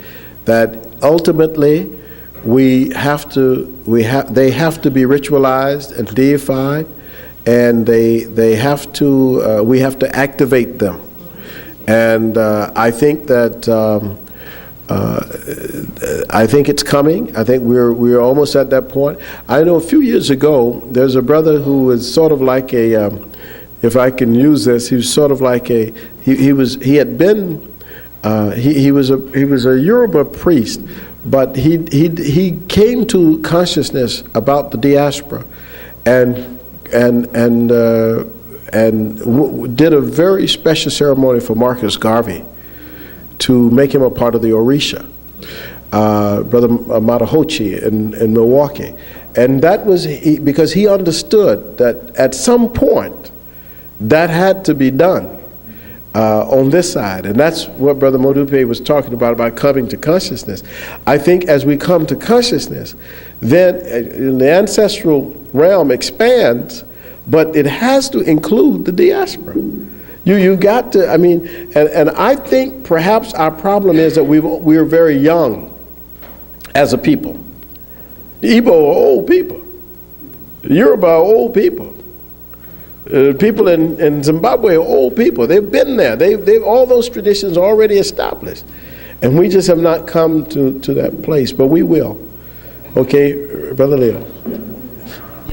that ultimately they have to be ritualized and deified, and we have to activate them. And I think that I think it's coming. I think we're almost at that point. I know a few years ago, there's a brother who was sort of like a, if I can use this, he was sort of like a, he was a Yoruba priest, but he came to consciousness about the diaspora, and did a very special ceremony for Marcus Garvey to make him a part of the Orisha, Brother Matahochi in Milwaukee. And that was because he understood that at some point that had to be done on this side. And that's what Brother Modupe was talking about coming to consciousness. I think as we come to consciousness, then the ancestral realm expands, but it has to include the diaspora. You got to, I mean, and I think perhaps our problem is that we're very young as a people. The Igbo are old people. The Yoruba are old people. People in Zimbabwe are old people. They've been there. They've all those traditions are already established. And we just have not come to that place, but we will. Okay, Brother Leo.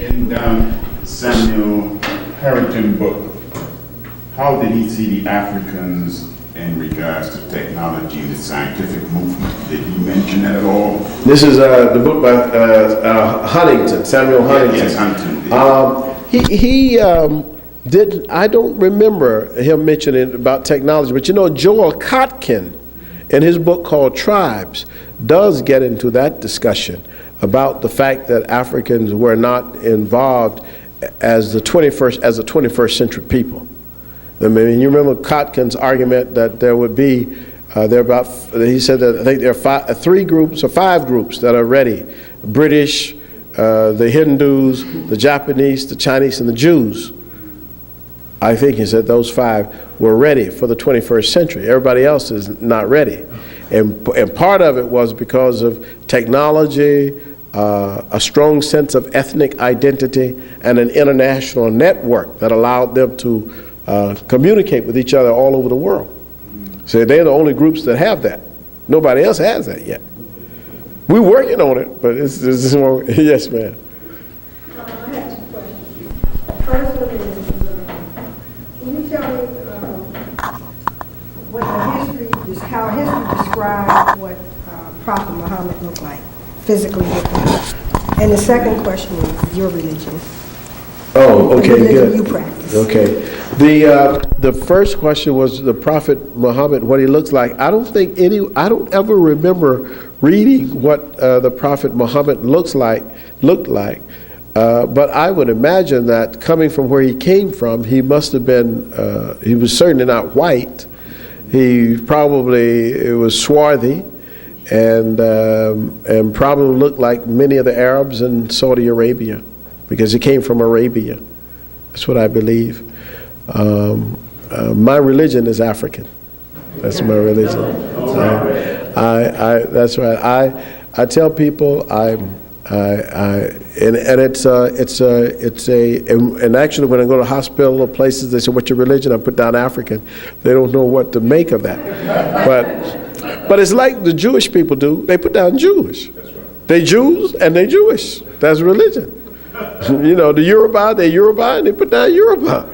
In Samuel Harrington's book, how did he see the Africans in regards to technology, the scientific movement? Did he mention that at all? This is the book by Huntington, Samuel Huntington. Yes, Huntington. He didn't, I don't remember him mentioning about technology, but you know, Joel Kotkin, in his book called Tribes, does get into that discussion about the fact that Africans were not involved as the 21st century people. I mean, you remember Kotkin's argument that there would be, he said that I think there are 3 groups or 5 groups that are ready: British, the Hindus, the Japanese, the Chinese, and the Jews. I think he said those 5 were ready for the 21st century. Everybody else is not ready. And part of it was because of technology, a strong sense of ethnic identity, and an international network that allowed them to communicate with each other all over the world. So they're the only groups that have that. Nobody else has that yet. We're working on it, but it's more, yes, ma'am. I have 2 questions. First one is, can you tell me how history describes what Prophet Muhammad looked like, physically looked like? And the second question is your religion. Oh, okay, the religion good. you practice. Okay. The first question was the Prophet Muhammad, what he looks like. I don't ever remember reading what the Prophet Muhammad looked like. But I would imagine that coming from where he came from, he must have been, he was certainly not white. He probably was swarthy and probably looked like many of the Arabs in Saudi Arabia, because he came from Arabia. That's what I believe. My religion is African. That's my religion. That's right. I tell people and actually when I go to hospital or places, they say, "What's your religion?" I put down African. They don't know what to make of that. But it's like the Jewish people do. They put down Jewish. They Jews and they Jewish. That's religion. You know, the Yoruba, they're Yoruba and they put down Yoruba.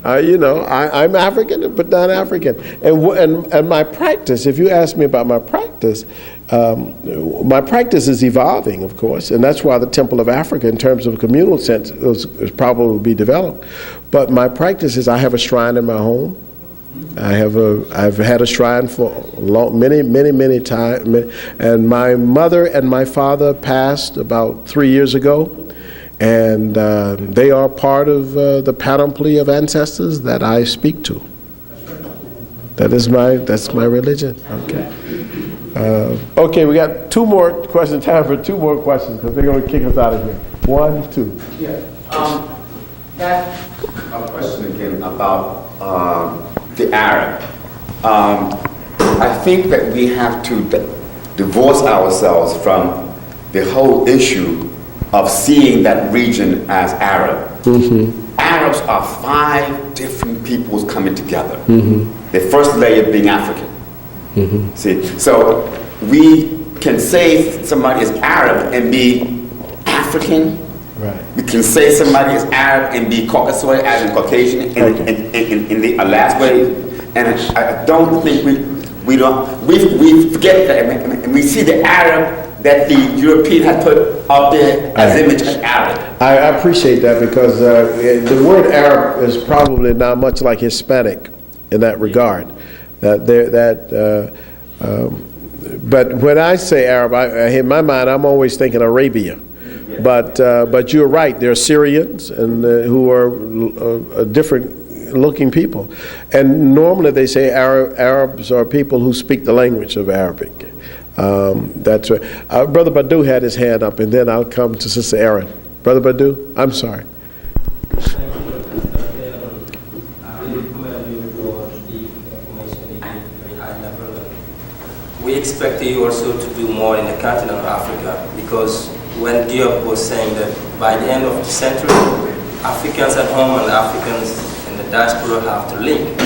I'm African and put down African. And my practice, if you ask me about my practice is evolving, of course, and that's why the Temple of Africa, in terms of a communal sense, is probably be developed. But my practice is I have a shrine in my home. I've had a shrine for many times, and my mother and my father passed about 3 years ago. And they are part of the panoply of ancestors that I speak to. That's my religion. Okay. Okay, we got 2 more questions. Time for 2 more questions because they're going to kick us out of here. 1, 2. Yeah. That question again about the Arab. I think that we have to divorce ourselves from the whole issue of seeing that region as Arab. Mm-hmm. Arabs are 5 different peoples coming together. Mm-hmm. The first layer being African. Mm-hmm. See, so we can say somebody is Arab and be African. Right. We can say somebody is Arab and be Caucasoid, as in Caucasian, in the last way. And I don't think we forget that, and we see the Arab that the European has put up there as image as Arab. I appreciate that because the word Arab is probably not much like Hispanic in that regard. But when I say Arab, in my mind, I'm always thinking Arabia. But you're right. There are Syrians and who are different looking people, and normally they say Arabs are people who speak the language of Arabic. That's right. Brother Badu had his hand up, and then I'll come to Sister Erin. Brother Badu, I'm sorry. We expect you also to do more in the continent of Africa, because when Diop was saying that by the end of the century, Africans at home and Africans in the diaspora have to link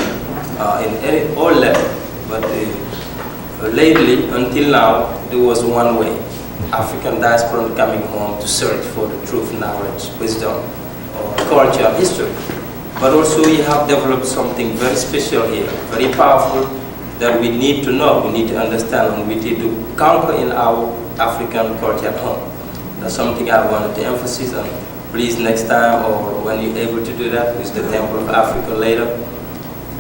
in all levels. But lately, until now, there was one way. African diaspora coming home to search for the truth, knowledge, wisdom, culture, history. But also we have developed something very special here, very powerful, that we need to know, we need to understand, and we need to conquer in our African culture at home. That's something I wanted to emphasize on. Please, next time, or when you're able to do that, with the Temple of Africa later,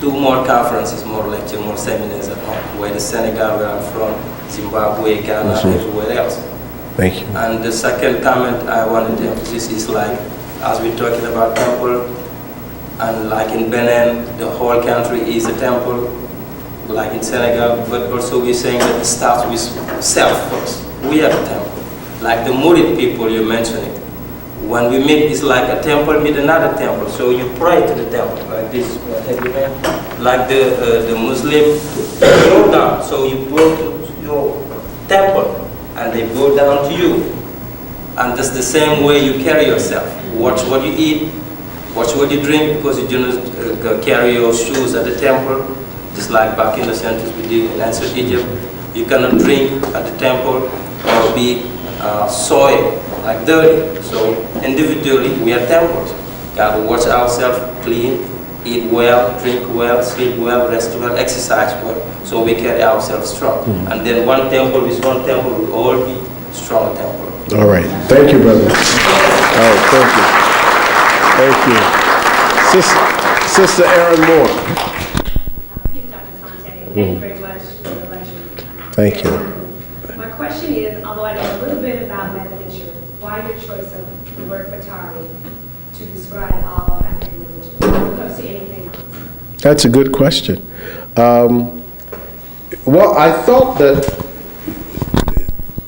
do more conferences, more lectures, more seminars at home, where the Senegal where I'm from, Zimbabwe, Ghana, everywhere else. Thank you. And the second comment I wanted to emphasize is like, as we're talking about temple, and like in Benin, the whole country is a temple, like in Senegal, but also we're saying that it starts with self first. We are a temple. Like the Murid people you're mentioning, when we meet, it's like a temple meet another temple. So you pray to the temple, like this, like the Muslim, they go down. So you go to your temple, and they go down to you. And that's the same way you carry yourself. Watch what you eat, watch what you drink, because you do not carry your shoes at the temple. Just like back in the centuries we did in ancient Egypt. You cannot drink at the temple or be soiled, like dirty. So individually, we are temples. Got to watch ourselves clean, eat well, drink well, sleep well, rest well, exercise well. So we carry ourselves strong. And then one temple is one temple, we all be strong temple. All right. Thank you, brother. All right, thank you. Thank you. Sister Aaron Moore. Dr. Asante, thank you very much for the lecture. Thank you. My question is, although I know a little bit about Metaventure, why your choice of the word Patari to describe all of African religion as opposed to anything else? That's a good question. Well, I thought that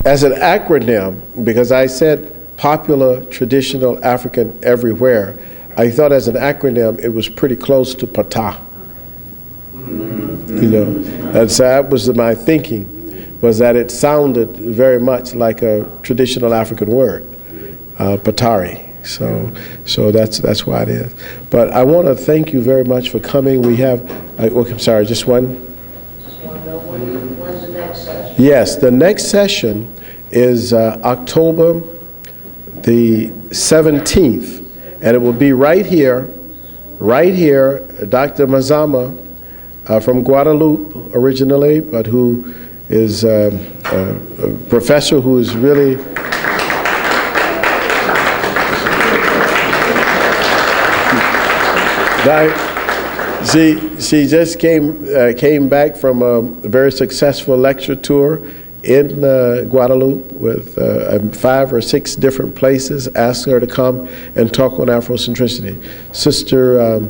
as an acronym, because I said popular, traditional, African, everywhere, I thought as an acronym it was pretty close to Patah. You know, and so that was my thinking, was that it sounded very much like a traditional African word, Patari. So that's why it is. But I want to thank you very much for coming. We have, I'm sorry, just one? Just want to know when's the next session? Yes, the next session is October the 17th, and it will be right here, Dr. Mazama from Guadeloupe originally, but who is a professor who is really she just came back from a very successful lecture tour in Guadeloupe with 5 or 6 different places. Asked her to come and talk on Afrocentricity. Sister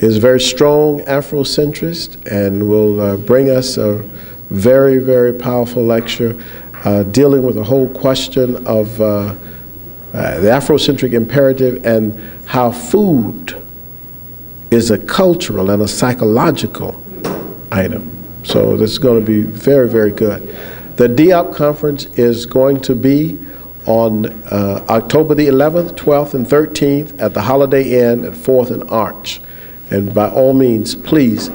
is a very strong Afrocentrist and will bring us a very, very powerful lecture dealing with the whole question of the Afrocentric imperative and how food is a cultural and a psychological item. So this is going to be very, very good. The DIOP conference is going to be on October the 11th, 12th, and 13th at the Holiday Inn at 4th and Arch. And by all means, please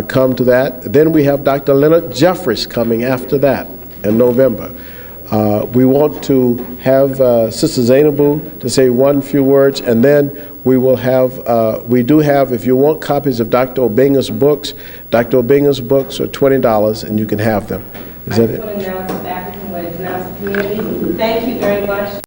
come to that. Then we have Dr. Leonard Jeffries coming after that in November. We want to have Sister Zainabu to say one few words, and then we will have, we do have, if you want copies of Dr. Obenga's books, Dr. Obenga's books are $20 and you can have them. Is that it? I just want to announce the African Way, announce the community. Thank you very much.